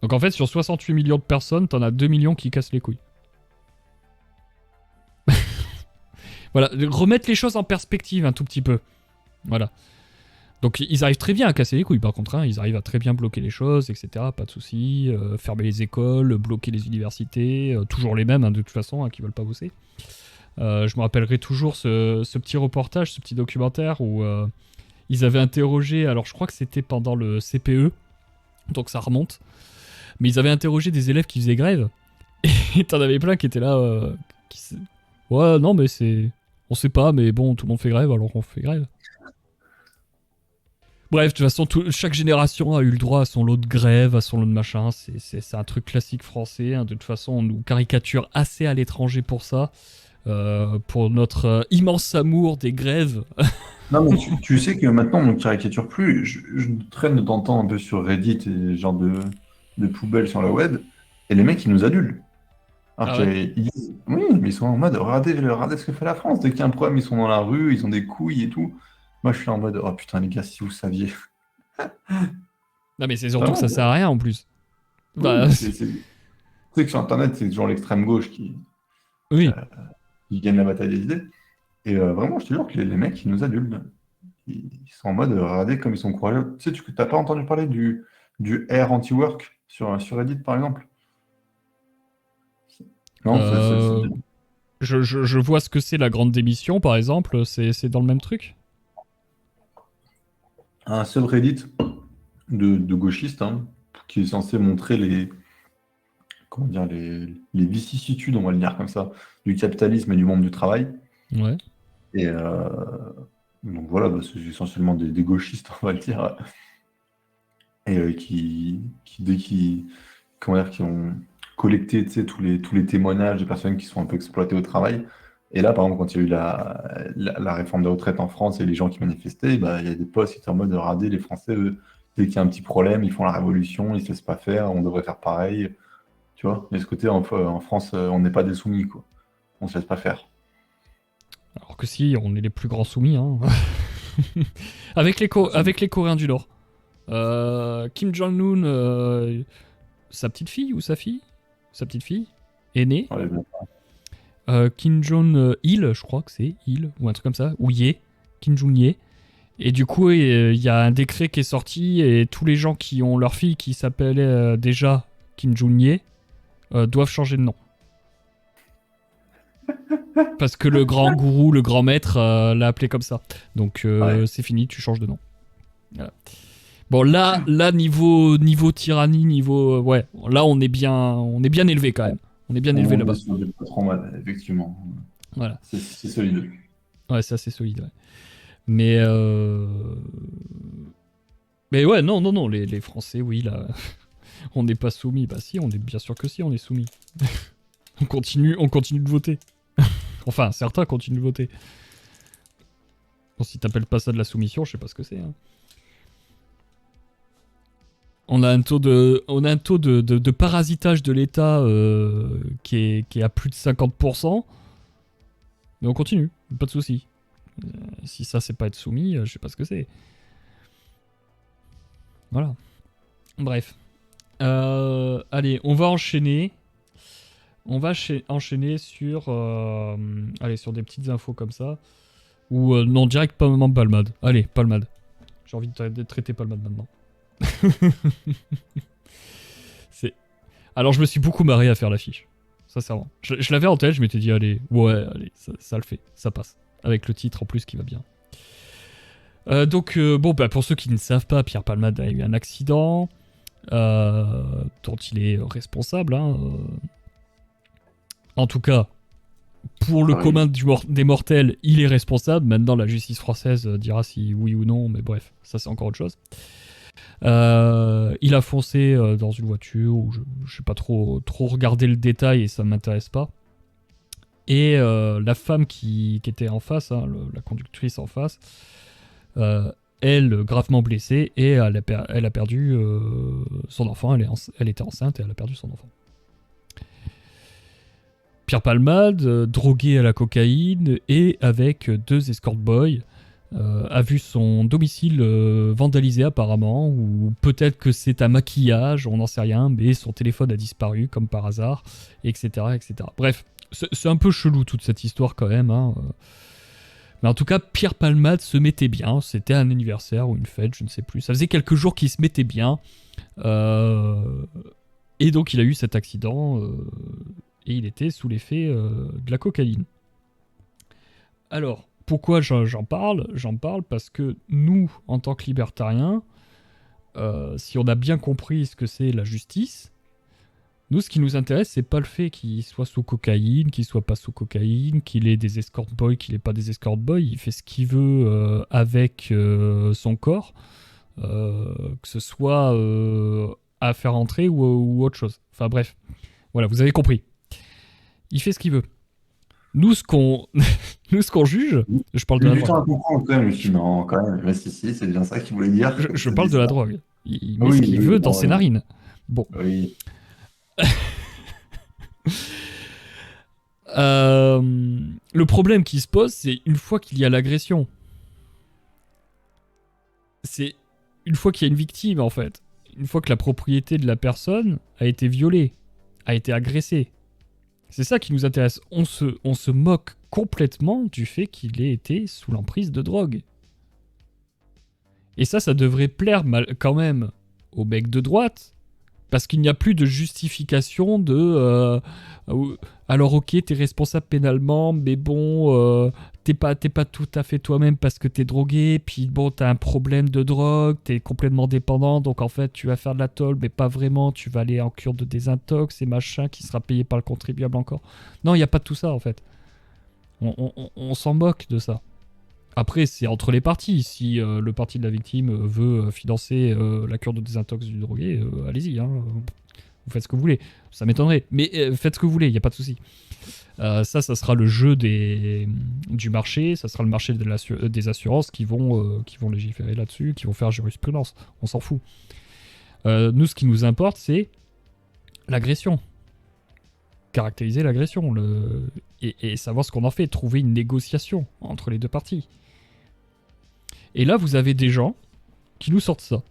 Donc en fait, sur 68 millions de personnes, t'en as 2 millions qui cassent les couilles. Voilà, remettre les choses en perspective un tout petit peu. Voilà. Donc ils arrivent très bien à casser les couilles par contre, hein. Ils arrivent à très bien bloquer les choses, etc. Pas de soucis. Fermer les écoles, bloquer les universités, toujours les mêmes hein, de toute façon, hein, qui veulent pas bosser. Je me rappellerai toujours ce petit reportage, ce petit documentaire où ils avaient interrogé, alors je crois que c'était pendant le CPE, donc ça remonte, mais ils avaient interrogé des élèves qui faisaient grève, et t'en avais plein qui étaient là, ouais non mais c'est... On sait pas, mais bon, tout le monde fait grève, alors on fait grève. Bref, de toute façon, chaque génération a eu le droit à son lot de grève, à son lot de machin. C'est un truc classique français. Hein. De toute façon, on nous caricature assez à l'étranger pour ça. Pour notre immense amour des grèves. Non, mais tu sais que maintenant, on ne caricature plus. Je traîne de temps en temps un peu sur Reddit et genre de poubelles sur le web, et les mecs, ils nous adulent. Alors Ah ouais. qu'ils disent, oui, mais ils sont en mode, regardez ce que fait la France. Dès qu'il y a un problème, ils sont dans la rue, ils ont des couilles et tout. Moi, je suis en mode, oh putain, les gars, si vous saviez. Non, mais c'est surtout que Vraiment, ça sert à rien en plus. oui, Bah, mais tu sais que sur Internet, c'est toujours l'extrême gauche oui. qui gagne la bataille des idées. Et vraiment, je te jure que les mecs, ils nous adulent. Ils sont en mode, regardez comme ils sont courageux. Tu sais, tu n'as pas entendu parler du air anti-work sur Reddit, par exemple? Non, Euh, je vois ce que c'est la grande démission, par exemple. C'est dans le même truc. un subreddit de gauchistes hein, qui est censé montrer comment dire, les vicissitudes, on va le dire comme ça, du capitalisme et du monde du travail. Ouais. Et donc voilà, bah, c'est essentiellement des gauchistes, on va le dire, et comment dire, qui ont collecté tu sais, tous les témoignages des personnes qui sont un peu exploitées au travail. Et là, par exemple, quand il y a eu la réforme des retraites en France et les gens qui manifestaient, bah, il y a des posts qui étaient en mode regardez, les Français, eux, dès qu'il y a un petit problème, ils font la révolution, ils ne se laissent pas faire, on devrait faire pareil. Tu vois, il y a ce côté, en France, on n'est pas des soumis, quoi. On se laisse pas faire. Alors que si, on est les plus grands soumis. Hein. avec les Coréens du Nord. Kim Jong-un, sa petite fille ou sa fille? Sa petite fille est née. Ouais, bon. Kim Jong-il, je crois que c'est Il, ou un truc comme ça, ou Ye, Kim Jong-ye. Et du coup, il y a un décret qui est sorti et tous les gens qui ont leur fille qui s'appelait déjà Kim Jong-ye doivent changer de nom. Parce que le grand gourou, le grand maître l'a appelé comme ça. Donc Ouais. c'est fini, tu changes de nom. Voilà. Bon là niveau tyrannie, niveau ouais, là on est bien élevé quand même. On est bien élevé On là-bas. est sur des patrons mal, effectivement. Voilà. C'est solide. Ouais, c'est assez solide. Ouais. Mais ouais, non, les Français, oui, là, on n'est pas soumis. Bah si, on est bien sûr que si, on est soumis. on continue de voter. Enfin, certains continuent de voter. Bon, si t'appelles pas ça de la soumission, je sais pas ce que c'est. Hein. On a un taux de parasitage de l'État qui est à plus de 50%. Mais on continue, pas de soucis. Si ça, c'est pas être soumis, je sais pas ce que c'est. Voilà. Bref. Allez, on va enchaîner. On va enchaîner sur, allez, sur des petites infos comme ça. Ou non, direct Palmade. Allez, Palmade. J'ai envie de traiter Palmade maintenant. Alors, je me suis beaucoup marré à faire l'affiche. Sincèrement. Je l'avais en tête, je m'étais dit, allez, ça le fait, ça passe. Avec le titre en plus qui va bien. Donc, pour ceux qui ne savent pas, Pierre Palmade a eu un accident dont il est responsable. En tout cas, pour le commun des mortels, il est responsable. Maintenant, la justice française dira si oui ou non, mais bref, ça c'est encore autre chose. Il a foncé dans une voiture où je n'ai pas trop regardé le détail et ça ne m'intéresse pas. Et la femme qui était en face, la conductrice en face, elle gravement blessée et elle a perdu son enfant. Elle était enceinte et elle a perdu son enfant. Pierre Palmade, drogué à la cocaïne et avec 2 escort boys, a vu son domicile vandalisé apparemment, ou peut-être que c'est un maquillage, on n'en sait rien, mais son téléphone a disparu comme par hasard, etc. etc. Bref, c'est un peu chelou toute cette histoire quand même. Mais en tout cas, Pierre Palmade se mettait bien, c'était un anniversaire ou une fête, je ne sais plus. Ça faisait quelques jours qu'il se mettait bien. Et donc il a eu cet accident, et il était sous l'effet de la cocaïne. Alors, pourquoi j'en parle ? J'en parle parce que nous, en tant que libertariens, si on a bien compris ce que c'est la justice, nous, ce qui nous intéresse, c'est pas le fait qu'il soit sous cocaïne, qu'il soit pas sous cocaïne, qu'il ait des escort boys, qu'il ait pas des escort boys. Il fait ce qu'il veut avec son corps, que ce soit à faire entrer ou autre chose. Enfin bref, voilà, vous avez compris. Il fait ce qu'il veut. Nous, ce qu'on juge, je parle de la drogue. J'ai du temps à comprendre quand même, je suis non, quand même, reste ici, c'est bien ça qu'il voulait dire. Je parle de la drogue. Il met ce qu'il veut dans ses narines. Bon. Oui. Le problème qui se pose, c'est une fois qu'il y a l'agression. C'est une fois qu'il y a une victime, en fait. Une fois que la propriété de la personne a été violée, a été agressée. C'est ça qui nous intéresse. On se moque complètement du fait qu'il ait été sous l'emprise de drogue. Et ça devrait plaire quand même aux mecs de droite, parce qu'il n'y a plus de justification de... alors ok, t'es responsable pénalement, mais bon, t'es pas tout à fait toi-même parce que t'es drogué, puis bon, t'as un problème de drogue, t'es complètement dépendant, donc en fait, tu vas faire de la tôle, mais pas vraiment, tu vas aller en cure de désintox et machin, qui sera payé par le contribuable encore. Non, il n'y a pas de tout ça, en fait. On s'en moque de ça. Après, c'est entre les parties. Si le parti de la victime veut financer la cure de désintox du drogué, allez-y. Vous faites ce que vous voulez. Ça m'étonnerait. Mais faites ce que vous voulez, il n'y a pas de souci. Ça sera le jeu du marché. Ça sera le marché des assurances qui vont légiférer là-dessus, qui vont faire jurisprudence. On s'en fout. Nous, ce qui nous importe, c'est l'agression. Caractériser l'agression. Et savoir ce qu'on en fait. Trouver une négociation entre les deux parties. Et là, vous avez des gens qui nous sortent ça.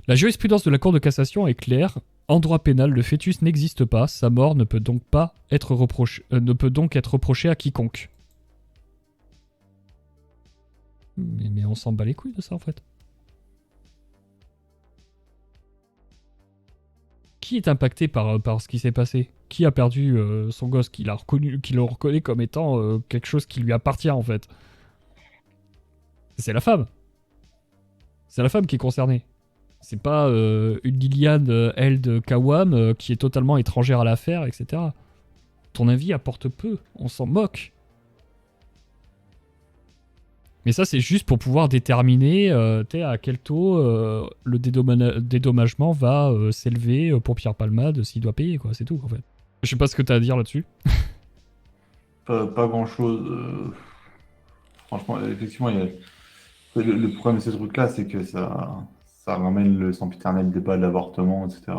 La jurisprudence de la Cour de cassation est claire. En droit pénal, le fœtus n'existe pas. Sa mort ne peut donc être reprochée à quiconque. Mais on s'en bat les couilles de ça, en fait. Qui est impacté par ce qui s'est passé ? Qui a perdu son gosse, qui le reconnaît comme étant quelque chose qui lui appartient, en fait ? C'est la femme. C'est la femme qui est concernée. C'est pas une Liliane Eld Kawam qui est totalement étrangère à l'affaire, etc. Ton avis apporte peu. On s'en moque. Mais ça, c'est juste pour pouvoir déterminer à quel taux le dédommagement va s'élever pour Pierre Palmade s'il doit payer, quoi. C'est tout, en fait. Je sais pas ce que t'as à dire là-dessus. Pas grand-chose. Franchement, effectivement, le problème de ces trucs-là, c'est que ça ramène le sempiternel débat de l'avortement, etc.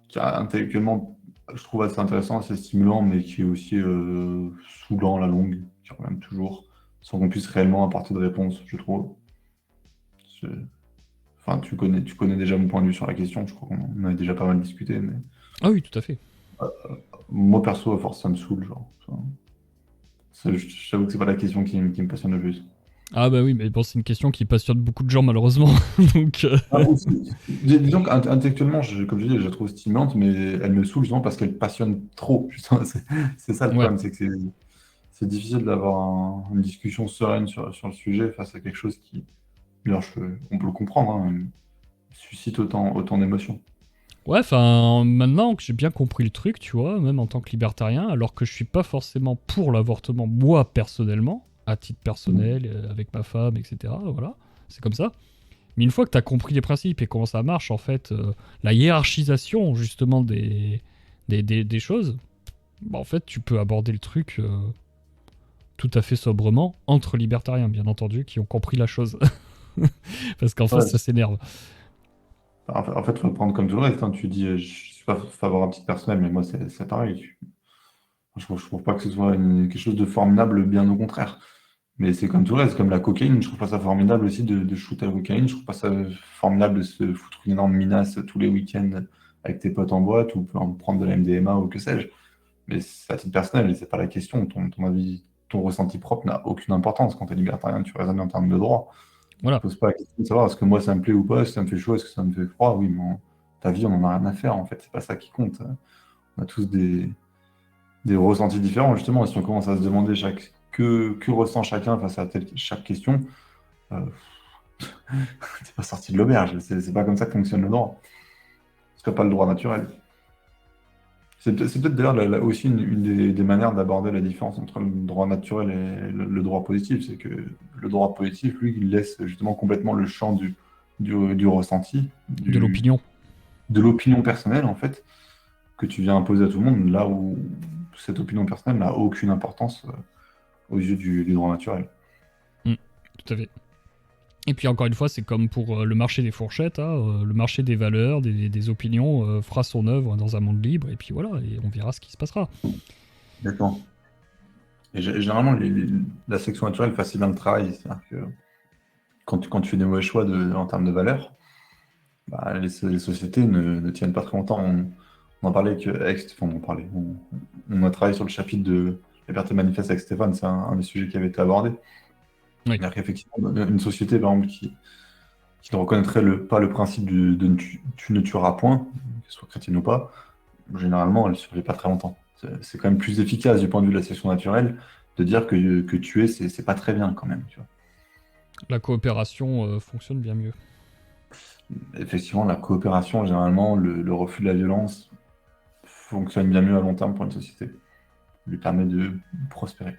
Qui intellectuellement, je trouve assez intéressant, assez stimulant, mais qui est aussi saoulant à la longue, qui revient toujours, sans qu'on puisse réellement apporter de réponse, je trouve. Enfin, tu connais déjà mon point de vue sur la question, je crois qu'on en a déjà pas mal discuté, mais Ah oui, tout à fait. moi perso, à force, ça me saoule, genre. J'avoue que c'est pas la question qui me passionne le plus. Ah bah oui, mais bon, c'est une question qui passionne beaucoup de gens malheureusement. Donc, Ah, aussi. Disons qu'intellectuellement, comme je dis, je la trouve stimulante, mais elle me saoule justement parce qu'elle passionne trop. Justement, c'est ça le ouais. problème, c'est que c'est difficile d'avoir une discussion sereine sur le sujet face à quelque chose qui, alors, on peut le comprendre, hein, suscite autant d'émotions. Ouais, enfin, maintenant que j'ai bien compris le truc, tu vois, même en tant que libertarien, alors que je suis pas forcément pour l'avortement, moi, personnellement, à titre personnel, avec ma femme, etc., voilà, c'est comme ça. Mais une fois que tu as compris les principes et comment ça marche, en fait, la hiérarchisation, justement, des choses, bah, en fait, tu peux aborder le truc tout à fait sobrement, entre libertariens, bien entendu, qui ont compris la chose. Parce qu'en face, Ouais. ça s'énerve. En fait, faut le prendre comme tout le reste, hein. Tu dis, je suis pas favorable à titre personnel, mais moi, c'est pareil. Je trouve pas que ce soit quelque chose de formidable, bien au contraire. Mais c'est comme tout le reste, comme la cocaïne, je trouve pas ça formidable aussi de shoot à la cocaïne, je trouve pas ça formidable de se foutre une énorme minace tous les week-ends avec tes potes en boîte ou en prendre de la MDMA ou que sais-je. Mais c'est à titre personnel, et c'est pas la question. Ton avis, ton ressenti propre n'a aucune importance. Quand tu es libertarien, tu raisonnes en termes de droit. Tu Voilà. poses pas la question de savoir est-ce que moi ça me plaît ou pas, est-ce que ça me fait chaud, est-ce que ça me fait froid. Oui, mais ta vie, on en a rien à faire en fait. C'est pas ça qui compte. On a tous des ressentis différents, justement. Et si on commence à se demander que ressent chacun face à chaque question, euh, t'es pas sorti de l'auberge. C'est pas comme ça que fonctionne le droit. C'est pas le droit naturel. C'est peut-être d'ailleurs aussi une des manières d'aborder la différence entre le droit naturel et le droit positif. C'est que le droit positif, lui, il laisse justement complètement le champ du ressenti, De l'opinion. de l'opinion personnelle, en fait, que tu viens imposer à tout le monde, là où cette opinion personnelle n'a aucune importance aux yeux du droit naturel. Tout à fait. Et puis encore une fois, c'est comme pour le marché des fourchettes, hein, le marché des valeurs, des opinions fera son œuvre dans un monde libre, et puis voilà, et on verra ce qui se passera. D'accord. Et généralement, la sélection naturelle facilite bien le travail. C'est-à-dire que quand tu fais des mauvais choix en termes de valeurs, bah, les sociétés ne tiennent pas très longtemps. On en parlait enfin, on a travaillé sur le chapitre de liberté manifeste avec Stéphane, c'est un des sujets qui avait été abordé. Oui. C'est-à-dire qu'effectivement, une société, par exemple, qui ne reconnaîtrait pas le principe tu ne tueras point, qu'elle soit chrétienne ou pas, généralement, elle ne survit pas très longtemps. C'est quand même plus efficace du point de vue de la sélection naturelle de dire que tuer, c'est pas très bien quand même. Tu vois. La coopération fonctionne bien mieux. Effectivement, la coopération, généralement, le refus de la violence fonctionne bien mieux à long terme pour une société. Lui permet de prospérer.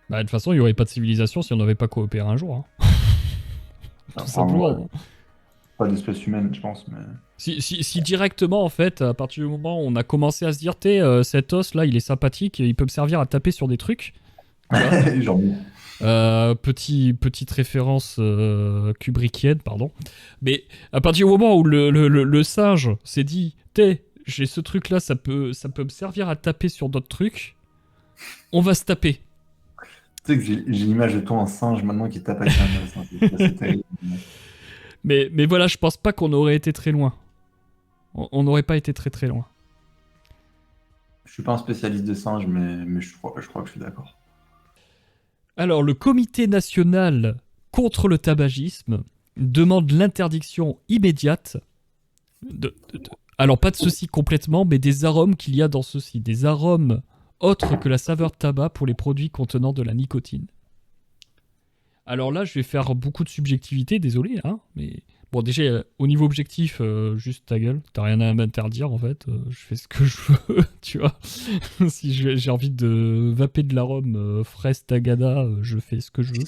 Bah, de toute façon, il n'y aurait pas de civilisation si on n'avait pas coopéré un jour. Hein. Tout simplement. Pas d'espèce humaine, je pense. Mais... Si directement, en fait, à partir du moment où on a commencé à se dire, cet os là, il est sympathique, il peut me servir à taper sur des trucs. Genre... Petite référence kubrickienne, pardon. Mais à partir du moment où le singe s'est dit, j'ai ce truc là, ça peut me servir à taper sur d'autres trucs, on va se taper. Tu sais que j'ai l'image de toi en singe maintenant qui tape avec un os. Hein. C'est terrible. Mais voilà, je pense pas qu'on aurait été très loin. On n'aurait pas été très très loin. Je suis pas un spécialiste de singes, mais je crois que je suis d'accord. Alors, le Comité national contre le tabagisme demande l'interdiction immédiate alors pas de ceci complètement, mais des arômes qu'il y a dans ceci. Des arômes autres que la saveur de tabac pour les produits contenant de la nicotine. Alors là, je vais faire beaucoup de subjectivité, désolé, hein, mais... Bon, déjà, au niveau objectif, juste ta gueule, t'as rien à m'interdire en fait, je fais ce que je veux, tu vois. Si j'ai envie de vaper de l'arôme fraise tagada, je fais ce que je veux.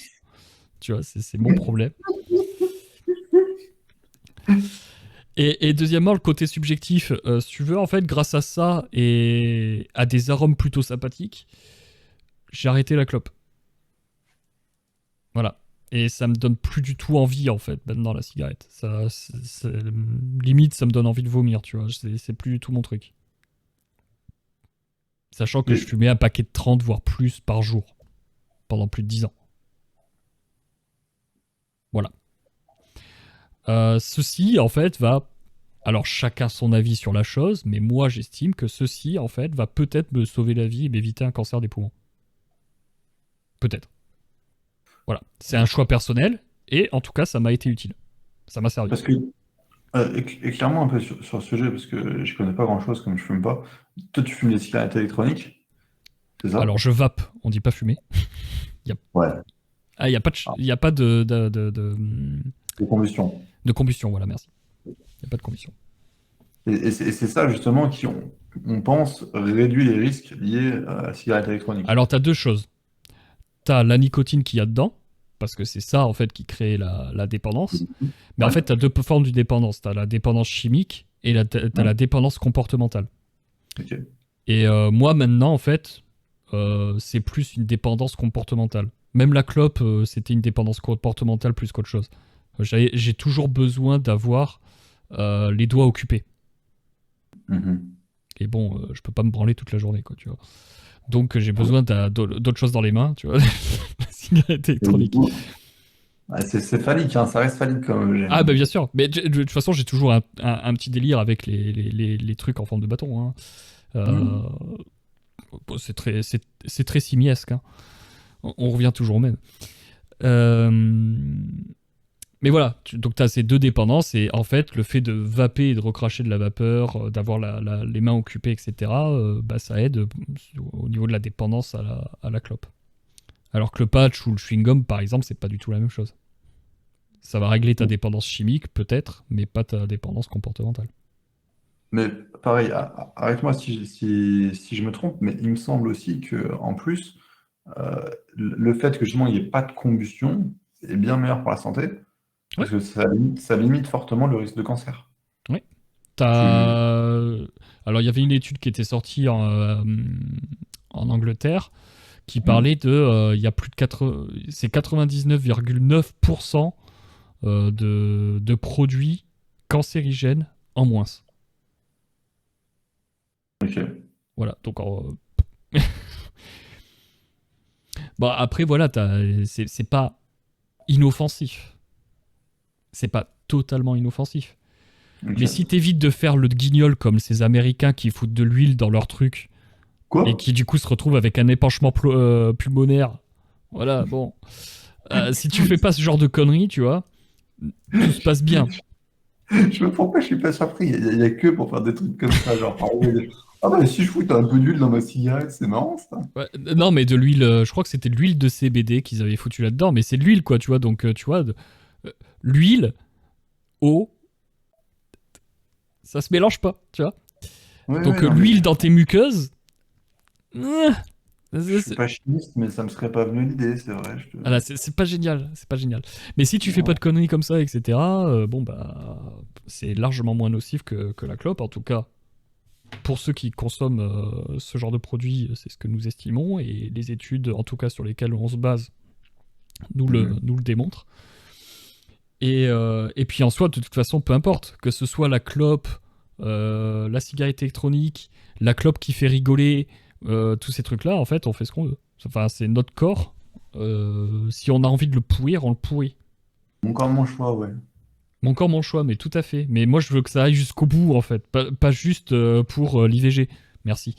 Tu vois, c'est mon problème. Et deuxièmement, le côté subjectif, si tu veux, en fait, grâce à ça et à des arômes plutôt sympathiques, j'ai arrêté la clope. Voilà. Et ça me donne plus du tout envie, en fait, maintenant, la cigarette. Limite, ça me donne envie de vomir, tu vois. C'est plus du tout mon truc. Sachant que je fumais un paquet de 30, voire plus, par jour. Pendant plus de 10 ans. Voilà. Ceci, en fait, va... Alors, chacun son avis sur la chose, mais moi, j'estime que ceci, en fait, va peut-être me sauver la vie et m'éviter un cancer des poumons. Peut-être. Voilà. C'est un choix personnel, et en tout cas, ça m'a été utile. Ça m'a servi. Parce que, et clairement, un peu sur ce sujet, parce que je connais pas grand-chose comme je fume pas. Toi, tu fumes des cigarettes électroniques, c'est ça? Alors, je vape, on dit pas fumer. Ouais, Ah, il n'y a pas de, y a pas de combustion. de combustion, voilà, merci. Il n'y a pas de combustion. Et c'est ça, justement, qui, on pense, réduit les risques liés à la cigarette électronique. Alors, tu as deux choses. Tu as la nicotine qu'il y a dedans, parce que c'est ça, en fait, qui crée la dépendance. Mais en Ouais. fait, tu as deux formes de dépendance. Tu as la dépendance chimique et t'as la dépendance comportementale. Ok. Et moi, maintenant, en fait, c'est plus une dépendance comportementale. Même la clope, c'était une dépendance comportementale plus qu'autre chose. J'ai toujours besoin d'avoir les doigts occupés. Mhm. Et bon, je peux pas me branler toute la journée, quoi, tu vois. Donc, j'ai besoin d'autres choses dans les mains, tu vois. La cigarette Et du électronique. coup, ouais, c'est phallique, hein, ça reste phallique comme objet. Ah, bah bien sûr. Mais de toute façon, j'ai toujours un petit délire avec les trucs en forme de bâton. Hein. Mhm. Bon, c'est très simiesque. Hein. On revient toujours au même. Euh, mais voilà, donc tu as ces deux dépendances, et en fait, le fait de vaper et de recracher de la vapeur, d'avoir les mains occupées, etc., bah, ça aide au niveau de la dépendance à la clope. Alors que le patch ou le chewing-gum, par exemple, c'est pas du tout la même chose. Ça va régler ta dépendance chimique, peut-être, mais pas ta dépendance comportementale. Mais pareil, arrête-moi si je me trompe, mais il me semble aussi que en plus, le fait que justement il n'y ait pas de combustion est bien meilleur pour la santé, Ouais, parce que ça limite fortement le risque de cancer. ouais. Tu... Alors, il y avait une étude qui était sortie en Angleterre qui Mhm. parlait de. Il y a plus de c'est 99,9% de produits cancérigènes en moins. Ok. Voilà, donc. Bon, après, voilà, c'est pas inoffensif. C'est pas totalement inoffensif. Mais si Ok. t'évites de faire le guignol comme ces Américains qui foutent de l'huile dans leur truc et Quoi? qui du coup se retrouvent avec un épanchement pulmonaire, voilà, bon. Si tu fais pas ce genre de conneries, tu vois, tout se passe bien. Je me pourquoi je suis pas surpris. Il y a que pour faire des trucs comme ça, genre par exemple, ah bah si je fous un peu d'huile dans ma cigarette, c'est marrant ça. Ouais, non, mais de l'huile, je crois que c'était de l'huile de CBD qu'ils avaient foutu là-dedans, mais c'est de l'huile, quoi, tu vois, donc tu vois, l'huile, eau, ça se mélange pas, tu vois. Oui, oui, Donc non mais l'huile dans tes muqueuses, je suis pas chimiste, mais ça me serait pas venu l'idée, c'est vrai. voilà, c'est pas génial, c'est pas génial. Mais si tu fais pas Non. de conneries comme ça, etc., bon bah, c'est largement moins nocif que la clope, en tout cas. Pour ceux qui consomment ce genre de produit, c'est ce que nous estimons, et les études, en tout cas sur lesquelles on se base, Mhm. nous le démontrent. Et puis en soi, de toute façon, peu importe, que ce soit la clope, la cigarette électronique, la clope qui fait rigoler, tous ces trucs-là, en fait, on fait ce qu'on veut. Enfin, c'est notre corps. Si on a envie de le pourrir, on le pourrit. Encore mon choix, ouais. Mon corps, mon choix, mais tout à fait. Mais moi, je veux que ça aille jusqu'au bout, en fait. Pas juste pour l'IVG. Merci.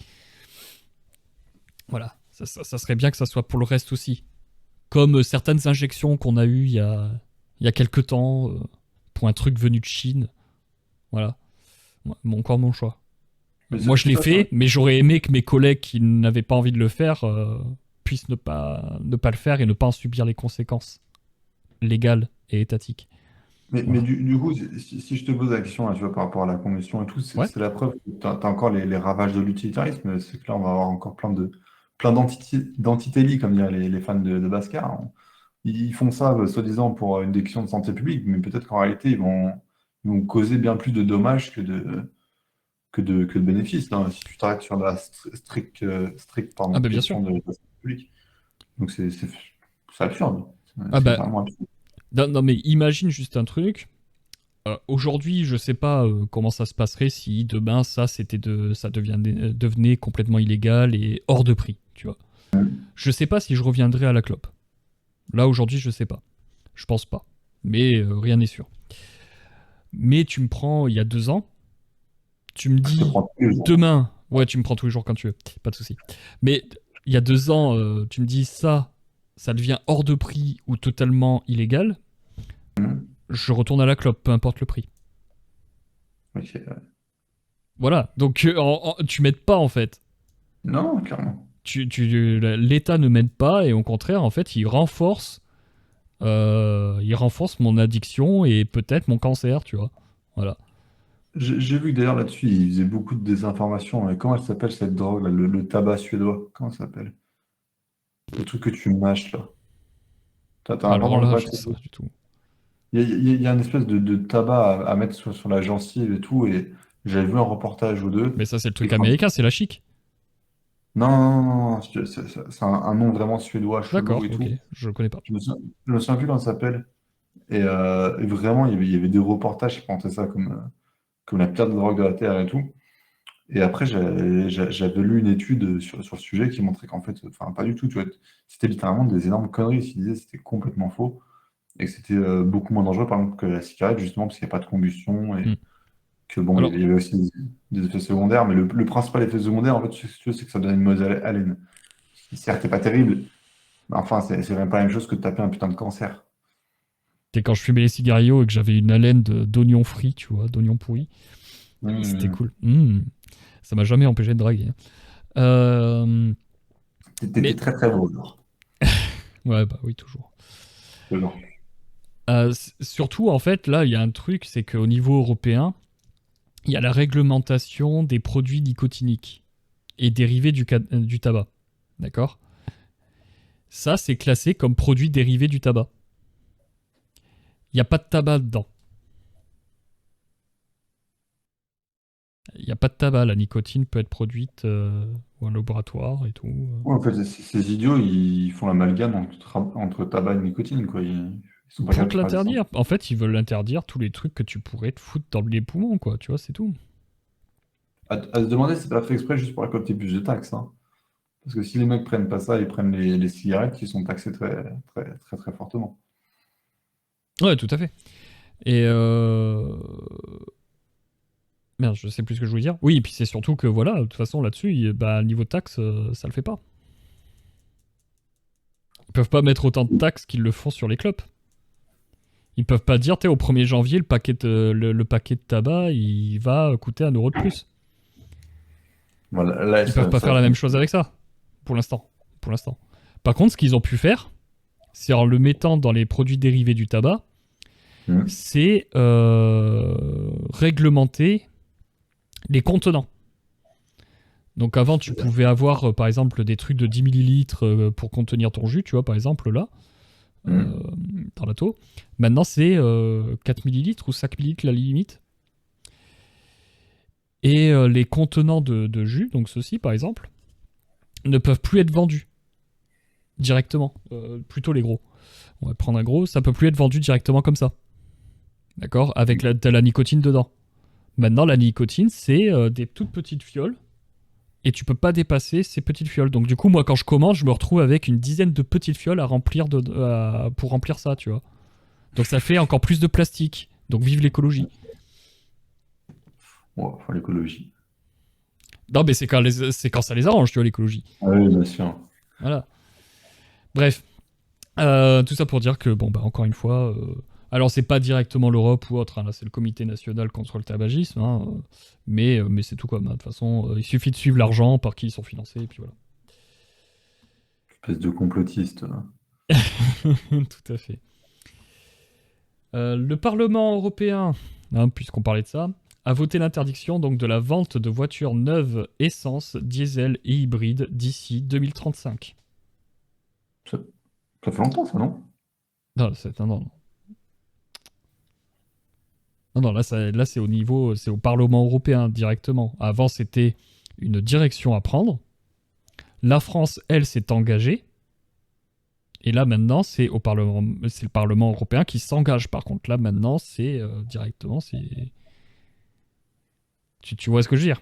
Voilà. Ça serait bien que ça soit pour le reste aussi. Comme certaines injections qu'on a eues il y a quelques temps, pour un truc venu de Chine. Voilà. Mon corps, mon choix. Mais Moi, je l'ai ça, fait, mais j'aurais aimé que mes collègues qui n'avaient pas envie de le faire puissent ne pas le faire et ne pas en subir les conséquences légales et étatiques. mais Voilà. du coup, si je te pose la question, là, tu vois, par rapport à la combustion et tout, Ouais. c'est la preuve que tu as encore les ravages de l'utilitarisme. C'est que là, on va avoir encore plein d'antitélies, comme diraient les fans de Baskar. Ils font ça, soi-disant, pour une question de santé publique, mais peut-être qu'en réalité, ils vont causer bien plus de dommages que de bénéfices, hein, si tu t'arrêtes sur la stricte Ah pardon, bah bien sûr. question de la santé publique. Donc c'est absurde. Ah C'est bah littéralement absurde. non, non, mais imagine juste un truc. Aujourd'hui, je sais pas comment ça se passerait si demain ça devenait complètement illégal et hors de prix, tu vois. Je sais pas si je reviendrai à la clope. Là aujourd'hui, je sais pas. Je pense pas. Mais rien n'est sûr. Mais tu me prends il y a 2 ans, tu me Je dis te prends tous les jours. demain, ouais, tu me prends tous les jours quand tu veux, pas de souci. Mais il y a 2 ans, tu me dis ça devient hors de prix ou totalement illégal, Mhm. je retourne à la clope, peu importe le prix. Ok, ouais. Voilà, donc tu m'aides pas en fait. Non, clairement. L'État ne m'aide pas et au contraire, en fait, il renforce mon addiction et peut-être mon cancer, tu vois. Voilà. J'ai vu que d'ailleurs là-dessus, il faisait beaucoup de désinformation. Et comment elle s'appelle cette drogue, là, le tabac suédois? Comment ça s'appelle? Le truc que tu mâches là. T'as un Alors entendu là, parler je de sais ça? pas du tout. Il y a une espèce de tabac à mettre sur la gencive et tout. Et j'avais vu un reportage ou deux. Mais ça, c'est le Et truc américain, c'est la chic. non, non, non, non, c'est un nom vraiment suédois, chelou D'accord, et ok, tout. je connais pas. Je me souviens plus comment ça s'appelle. Et vraiment, il y avait des reportages qui présentaient ça comme la pire drogue de la Terre et tout. Et après, j'avais lu une étude sur le sujet qui montrait qu'en fait, enfin, pas du tout, tu vois, c'était littéralement des énormes conneries. Ils disaient que c'était complètement faux et que c'était beaucoup moins dangereux, par exemple, que la cigarette, justement, parce qu'il n'y a pas de combustion Hmm. et que, bon, Alors, il y avait aussi des effets secondaires. Mais le principal effet secondaire, en fait, si tu veux, c'est que ça donne une mauvaise haleine. Qui, certes, n'est pas terrible, mais enfin, c'est même pas la même chose que de taper un putain de cancer. c'est quand je fumais les cigarios et que j'avais une haleine d'oignons frits, tu vois, d'oignons pourris. C'était Mmh. cool. Ça m'a jamais empêché de draguer, hein. T'étais Mais, très très beau, genre. ouais, bah oui, toujours. Genre. Surtout, en fait, là, il y a un truc, c'est qu'au niveau européen, il y a la réglementation des produits nicotiniques et dérivés du tabac. D'accord? Ça, c'est classé comme produit dérivé du tabac. Il n'y a pas de tabac dedans. Il n'y a pas de tabac. La nicotine peut être produite au laboratoire et tout. Ouais, en fait, ces idiots, ils font l'amalgame entre tabac et nicotine, quoi. Ils sont pas Pour capables te de faire la l'interdire. distinction. En fait, ils veulent interdire tous les trucs que tu pourrais te foutre dans les poumons, quoi. Tu vois, c'est tout. À se demander si c'est pas fait exprès juste pour récolter plus de taxes, hein. Parce que si les mecs prennent pas ça, ils prennent les cigarettes qui sont taxées très, très, très, très fortement. Ouais, tout à fait. Et merde, je sais plus ce que je voulais dire. Oui, et puis c'est surtout que voilà, de toute façon là-dessus, bah, niveau taxe, ça le fait pas. Ils peuvent pas mettre autant de taxes qu'ils le font sur les clopes. Ils peuvent pas dire, t'es au 1er janvier, le paquet de tabac, il va coûter 1 euro de plus. Voilà, là, Ils peuvent pas faire la même chose avec ça, pour l'instant. Pour l'instant. Par contre, ce qu'ils ont pu faire, c'est en le mettant dans les produits dérivés du tabac, Hmm. c'est réglementer les contenants. Donc avant, tu pouvais avoir, par exemple, des trucs de 10 millilitres pour contenir ton jus, tu vois, par exemple, là, Hmm. dans la taux. Maintenant, c'est 4 millilitres ou 5 millilitres la limite. Et les contenants de jus, donc ceux-ci, par exemple, ne peuvent plus être vendus directement. Plutôt les gros. On va prendre un gros, ça peut plus être vendu directement comme ça. D'accord? Avec de la nicotine dedans. Maintenant, la nicotine, c'est des toutes petites fioles. Et tu peux pas dépasser ces petites fioles. Donc du coup, moi, quand je commande, je me retrouve avec une dizaine de petites fioles à remplir pour remplir ça, tu vois. Donc ça fait encore plus de plastique. Donc vive l'écologie. Ouais, enfin, l'écologie. Non, mais c'est quand ça les arrange, tu vois, l'écologie. Ah oui, bien sûr. Voilà. Bref. Tout ça pour dire que, bon, bah, encore une fois, alors c'est pas directement l'Europe ou autre, hein, là c'est le Comité national contre le tabagisme, hein, mais c'est tout comme, hein. De toute façon, il suffit de suivre l'argent, par qui ils sont financés, et puis voilà. Espèce de complotiste, là. Tout à fait. Le Parlement européen, hein, puisqu'on parlait de ça, a voté l'interdiction donc de la vente de voitures neuves essence, diesel et hybrides d'ici 2035. Ça, ça fait longtemps, ça, non? Non, non. Non, là, là c'est au niveau, c'est au Parlement européen directement. Avant, c'était une direction à prendre. La France, elle, s'est engagée. Et là, maintenant, c'est le Parlement européen qui s'engage. Par contre, là, maintenant, c'est directement, c'est. Tu vois ce que je veux dire?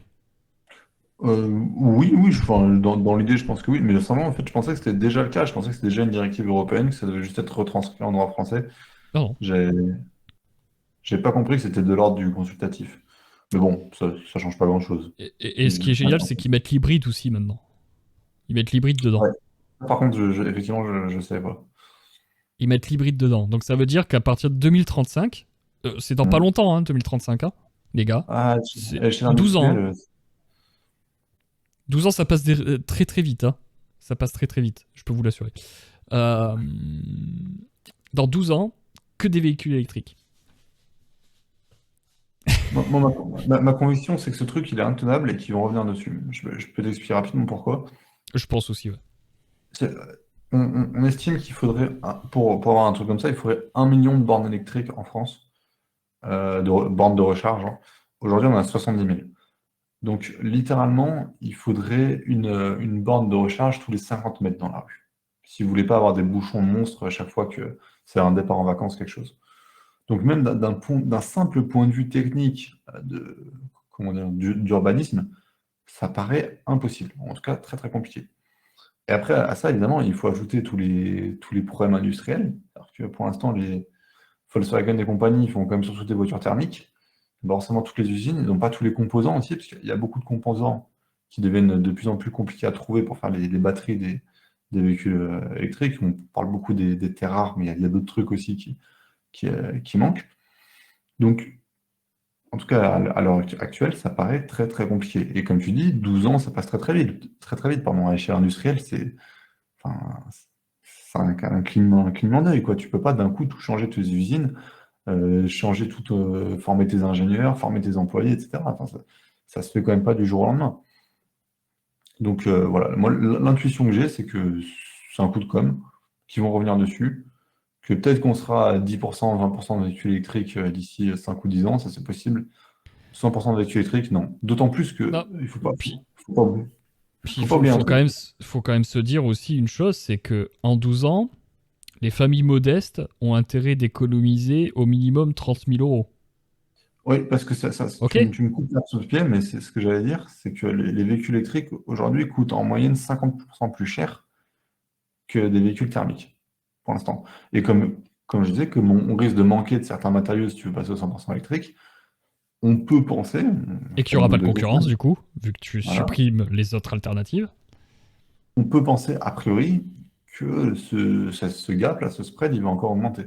Oui, oui, enfin, dans l'idée, je pense que oui, mais récemment, en fait, je pensais que c'était déjà le cas. Je pensais que c'était déjà une directive européenne, que ça devait juste être retranscrit en droit français. Non. J'ai pas compris que c'était de l'ordre du consultatif. Mais bon, ça change pas grand-chose. Et ce qui est génial, c'est qu'ils mettent l'hybride aussi maintenant. Ils mettent l'hybride dedans. Ouais. Par contre, effectivement, je savais pas. Ils mettent l'hybride dedans. Donc ça veut dire qu'à partir de 2035, c'est dans pas Mhm. longtemps, hein, 2035, hein, les gars. Ah, C'est à l'échelle 12 ans. industrielle, 12 ans, ça passe très très vite. Hein. Ça passe très très vite, je peux vous l'assurer. Euh, Dans 12 ans, que des véhicules électriques. ma conviction, c'est que ce truc, il est intenable et qu'ils vont revenir dessus. Je peux t'expliquer rapidement pourquoi. Je pense aussi, ouais. C'est- on estime qu'il faudrait, pour avoir un truc comme ça, il faudrait 1 million de bornes électriques en France, bornes de recharge, hein. Aujourd'hui, on en a 70 000. Donc, littéralement, il faudrait une borne de recharge tous les 50 mètres dans la rue. Si vous voulez pas avoir des bouchons monstres à chaque fois que c'est un départ en vacances, quelque chose. Donc, même d'un simple point de vue technique comment dire, d'urbanisme, ça paraît impossible. En tout cas, très très compliqué. Et après, à ça, évidemment, il faut ajouter tous les problèmes industriels. Alors que pour l'instant, les Volkswagen et compagnie font quand même surtout des voitures thermiques. Bon, forcément, toutes les usines, ils n'ont pas tous les composants aussi, parce qu'il y a beaucoup de composants qui deviennent de plus en plus compliqués à trouver pour faire les batteries des véhicules électriques. On parle beaucoup des terres rares, mais il y a d'autres trucs aussi qui manquent. Donc, en tout cas, à l'heure actuelle, ça paraît très très compliqué. Et comme tu dis, 12 ans, ça passe très très vite. Très très vite, pardon, à l'échelle industrielle, enfin, c'est un clignement d'œil, quoi. Tu peux pas d'un coup tout changer tes usines, changer tout, former tes ingénieurs, former tes employés, etc. Enfin, ça se fait quand même pas du jour au lendemain. Donc voilà, moi l'intuition que j'ai, c'est que c'est un coup de com', qu'ils vont revenir dessus, que peut-être qu'on sera à 10%, 20% de véhicules électriques d'ici 5 ou 10 ans, ça c'est possible. 100% de véhicules électriques, non. D'autant plus que Non. il faut pas, Puis, faut pas, oublier puis faut pas oublier un truc. faut quand même se dire aussi une chose, c'est que en 12 ans, les familles modestes ont intérêt d'économiser au minimum 30 000 euros. Oui, parce que Ok? tu me coupes l'herbe sous le pied, mais c'est ce que j'allais dire, c'est que les véhicules électriques aujourd'hui coûtent en moyenne 50% plus cher que des véhicules thermiques, pour l'instant. Et comme je disais, comme on risque de manquer de certains matériaux si tu veux passer au 100% électrique, on peut penser, Et qu'il c'est n'y une aura pas boule de de concurrence, cristal, du coup, vu que tu voilà, supprimes les autres alternatives. on peut penser a priori que ce gap, là, ce spread, il va encore augmenter.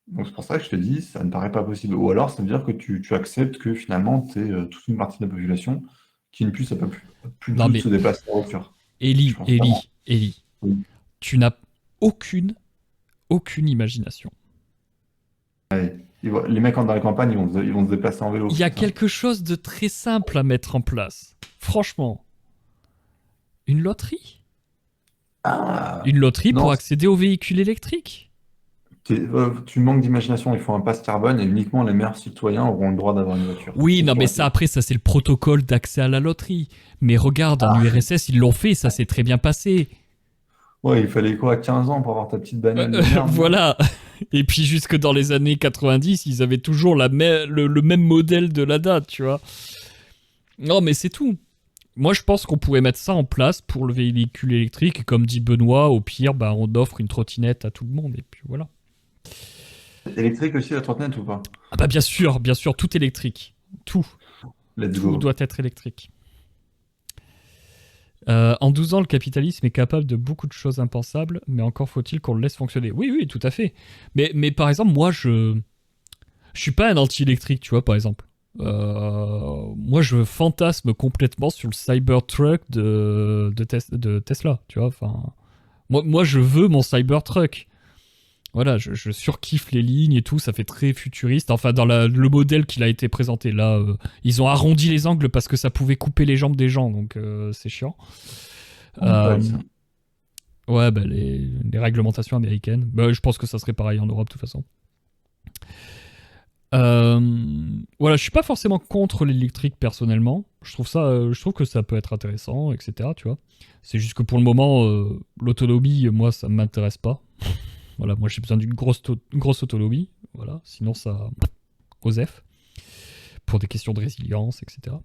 Donc c'est pour ça que je te dis, ça ne paraît pas possible. Ou alors, ça veut dire que tu acceptes que finalement, tu es toute une partie de la population qui ne puisse plus du Non tout mais, se déplacer en voiture. Je Ellie, pense vraiment. Ellie, Ellie, Oui. tu n'as aucune imagination. Allez. Les mecs dans la campagne, ils vont se déplacer en vélo, Il y a c'est ça? quelque chose de très simple à mettre en place. Franchement, une loterie. Ah, Une loterie non, pour accéder aux véhicules électriques. tu manques d'imagination, il faut un pass carbone et uniquement les meilleurs citoyens auront le droit d'avoir une voiture. Oui, C'est non sûr mais et ça certain. après, ça c'est le protocole d'accès à la loterie. Mais regarde, en Ah, URSS, ils l'ont fait, ça s'est très bien passé. ouais, il fallait quoi, 15 ans pour avoir ta petite bagnole de merde, là? Voilà. Et puis jusque dans les années 90, ils avaient toujours le même modèle de la date, tu vois. Non mais c'est tout. Moi je pense qu'on pourrait mettre ça en place pour le véhicule électrique. Et comme dit Benoît, au pire, bah, on offre une trottinette à tout le monde. Et puis voilà. Électrique aussi, la trottinette ou pas? Ah bah bien sûr, tout électrique. Tout. Let's Tout go. doit être électrique. En 12 ans, le capitalisme est capable de beaucoup de choses impensables, mais encore faut-il qu'on le laisse fonctionner. Oui, oui, tout à fait. Mais par exemple, moi, je suis pas un anti-électrique, tu vois, par exemple. Moi, je fantasme complètement sur le Cybertruck de Tesla, tu vois. Enfin, moi, je veux mon Cybertruck. Voilà, je surkiffe les lignes et tout, ça fait très futuriste. Enfin, dans le modèle qu'il a été présenté, là, ils ont arrondi les angles parce que ça pouvait couper les jambes des gens, donc c'est chiant. On est pas avec Euh, ça. ouais, bah, les réglementations américaines. Bah, je pense que ça serait pareil en Europe, de toute façon. Voilà, je suis pas forcément contre l'électrique personnellement. Je trouve que ça peut être intéressant, etc. Tu vois. C'est juste que pour le moment, l'autonomie, moi, ça m'intéresse pas. Voilà, moi j'ai besoin d'une grosse autonomie. Voilà, sinon ça. OSEF. Pour des questions de résilience, etc.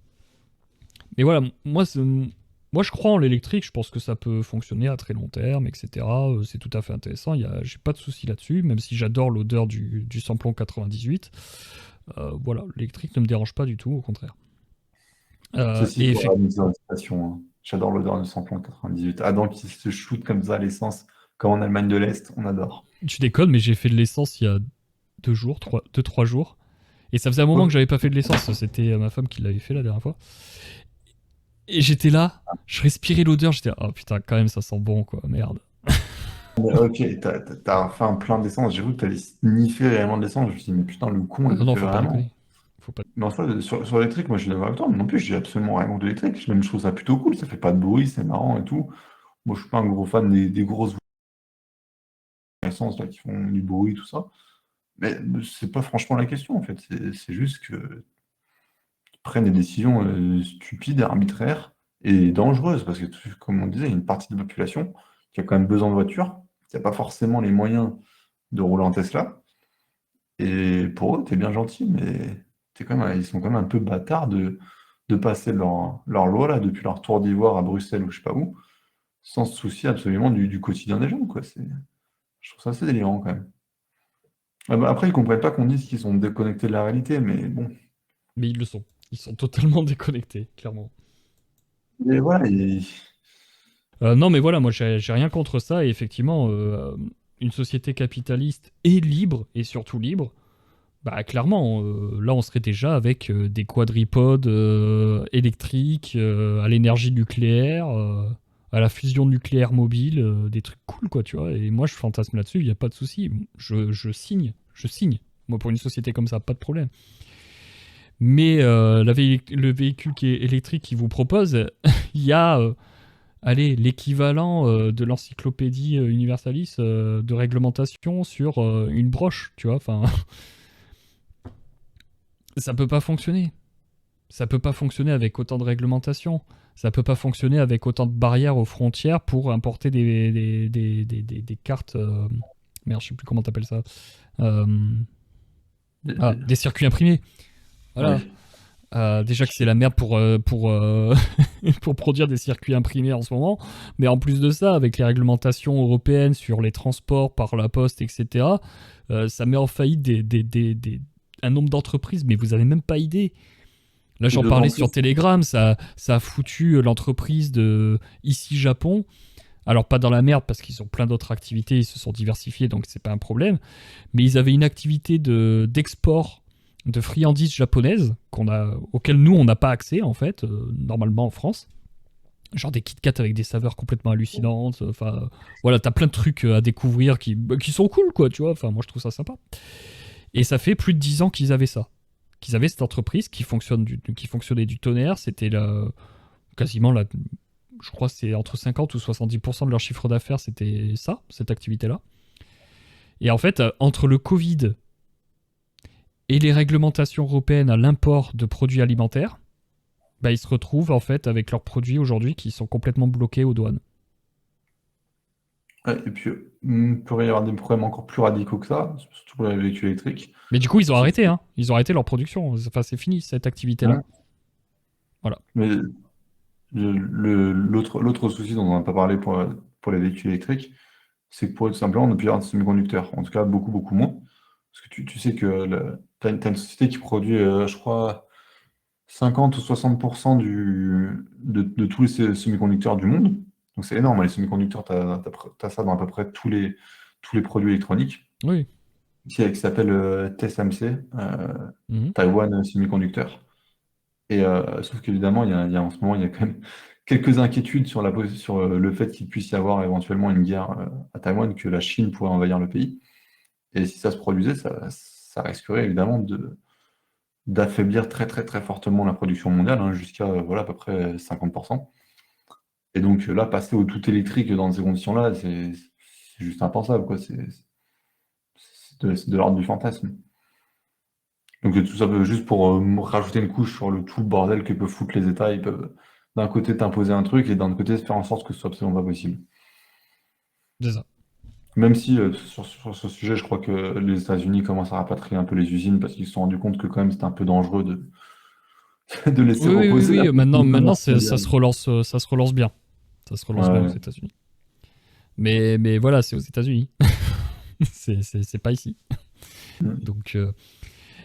Mais voilà, moi Moi, je crois en l'électrique, je pense que ça peut fonctionner à très long terme, etc. C'est tout à fait intéressant, j'ai pas de souci là-dessus, même si j'adore l'odeur du samplon 98. Voilà, l'électrique ne me dérange pas du tout, au contraire. Ceci Et pour la mise en citation, hein. J'adore l'odeur de samplon 98. Adam qui se shoot comme ça à l'essence, comme en Allemagne de l'Est, on adore. tu déconnes, mais j'ai fait de l'essence il y a 2 jours, 3 jours. Et ça faisait un moment Ouais. que j'avais pas fait de l'essence, c'était ma femme qui l'avait fait la dernière fois. Et j'étais là, je respirais l'odeur, j'étais là, oh putain, quand même ça sent bon quoi, merde. Mais ok, t'as fait un plein d'essence. J'ai vu que t'allais sniffer réellement de l'essence. Je me suis dit, mais putain, le con, il Non, le non, fait faut pas vraiment. déconner. Faut pas... Mais en soi, sur l'électrique, moi je suis d'accord avec toi. Mais non plus, j'ai absolument rien contre l'électrique. Même je trouve ça plutôt cool. Ça fait pas de bruit, c'est marrant et tout. Moi, je suis pas un gros fan des grosses essences là, qui font du bruit, tout ça. Mais c'est pas franchement la question en fait. C'est juste que prennent des décisions stupides, arbitraires et dangereuses. Parce que, comme on disait, il y a une partie de la population qui a quand même besoin de voiture, qui n'a pas forcément les moyens de rouler en Tesla. Et pour eux, t'es bien gentil, mais ils sont quand même un peu bâtards de passer leur loi là, depuis leur tour d'ivoire à Bruxelles ou je sais pas où, sans se soucier absolument du quotidien des gens, quoi. Je trouve ça assez délirant quand même. Ah bah, après, ils comprennent pas qu'on dise qu'ils sont déconnectés de la réalité, mais bon. Mais ils le sont. Ils sont totalement déconnectés, clairement. Et voilà, Non, mais voilà, moi j'ai rien contre ça. Et effectivement, une société capitaliste est libre, et surtout libre. Bah clairement, là on serait déjà avec des quadripodes électriques, à l'énergie nucléaire, à la fusion nucléaire mobile, des trucs cool quoi, tu vois. Et moi je fantasme là-dessus, il n'y a pas de souci. Je signe, je signe. Moi pour une société comme ça, pas de problème. Mais le véhicule qui est électrique qui vous propose, il y a allez, l'équivalent de l'encyclopédie Universalis de réglementation sur une broche, tu vois. Enfin, ça peut pas fonctionner. Ça peut pas fonctionner avec autant de réglementation. Ça peut pas fonctionner avec autant de barrières aux frontières pour importer des cartes. Merde, je sais plus comment t'appelles ça. Euh, des circuits imprimés. Voilà. oui. Déjà que c'est la merde pour produire des circuits imprimés en ce moment, mais en plus de ça, avec les réglementations européennes sur les transports par la poste, etc., ça met en faillite un nombre d'entreprises, mais vous avez même pas idée. Là, Et j'en d'autant parlais plus, sur Telegram, ça a foutu l'entreprise de ici Japon. Alors pas dans la merde parce qu'ils ont plein d'autres activités, ils se sont diversifiés, donc c'est pas un problème. Mais ils avaient une activité d'export de friandises japonaises auxquelles nous on n'a pas accès en fait, normalement en France. Genre des Kit Kat avec des saveurs complètement hallucinantes. Enfin voilà, t'as plein de trucs à découvrir qui sont cool quoi, tu vois. Enfin moi je trouve ça sympa. Et ça fait plus de 10 ans qu'ils avaient ça. Qu'ils avaient cette entreprise qui fonctionnait du tonnerre. C'était quasiment je crois que c'est entre 50 ou 70% de leur chiffre d'affaires, c'était ça, cette activité-là. Et en fait, entre le Covid et les réglementations européennes à l'import de produits alimentaires, bah, ils se retrouvent en fait avec leurs produits aujourd'hui qui sont complètement bloqués aux douanes. ouais, et puis, il pourrait y avoir des problèmes encore plus radicaux que ça, surtout pour les véhicules électriques. Mais du coup, ils ont C'est arrêté, hein. Ils ont arrêté leur production. Enfin, c'est fini cette activité-là. hein, Voilà. mais l'autre souci dont on n'a pas parlé pour les véhicules électriques, c'est que pour eux, tout simplement, on ne peut y avoir de semi-conducteurs. En tout cas, beaucoup, beaucoup moins. Parce que tu sais que t'as une société qui produit, je crois, 50 ou 60% de tous les semi-conducteurs du monde. Donc c'est énorme, hein, les semi-conducteurs, t'as ça dans à peu près tous les produits électroniques, Oui. qui s'appelle TSMC, Mhm. Taiwan Semiconductor. Et sauf qu'évidemment, en ce moment, il y a quand même quelques inquiétudes sur le fait qu'il puisse y avoir éventuellement une guerre à Taïwan, que la Chine pourrait envahir le pays. Et si ça se produisait, ça risquerait évidemment d'affaiblir très très très fortement la production mondiale, hein, jusqu'à voilà, à peu près 50%. Et donc là, passer au tout électrique dans ces conditions-là, c'est juste impensable, quoi. C'est de l'ordre du fantasme. Donc tout ça juste pour rajouter une couche sur tout le bordel que peuvent foutre les États. Ils peuvent d'un côté t'imposer un truc et d'un autre côté faire en sorte que ce soit absolument pas possible. C'est ça. Même si sur ce sujet, je crois que les États-Unis commencent à rapatrier un peu les usines parce qu'ils se sont rendus compte que quand même c'était un peu dangereux de laisser Oui, oui, oui, reposer la oui. Maintenant, mondiale. ça se relance bien. Ça se relance bien aux Ouais. États-Unis. Mais voilà, c'est aux États-Unis. C'est pas ici. Mm. Donc,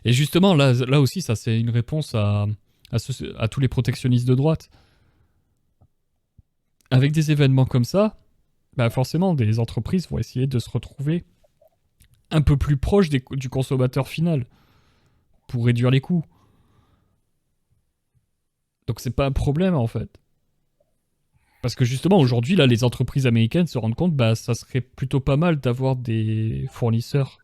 et justement, là aussi, ça c'est une réponse à tous les protectionnistes de droite. Avec des événements comme ça, bah forcément, des entreprises vont essayer de se retrouver un peu plus proches du consommateur final pour réduire les coûts. Donc c'est pas un problème en fait. Parce que justement, aujourd'hui, là, les entreprises américaines se rendent compte, bah, ça serait plutôt pas mal d'avoir des fournisseurs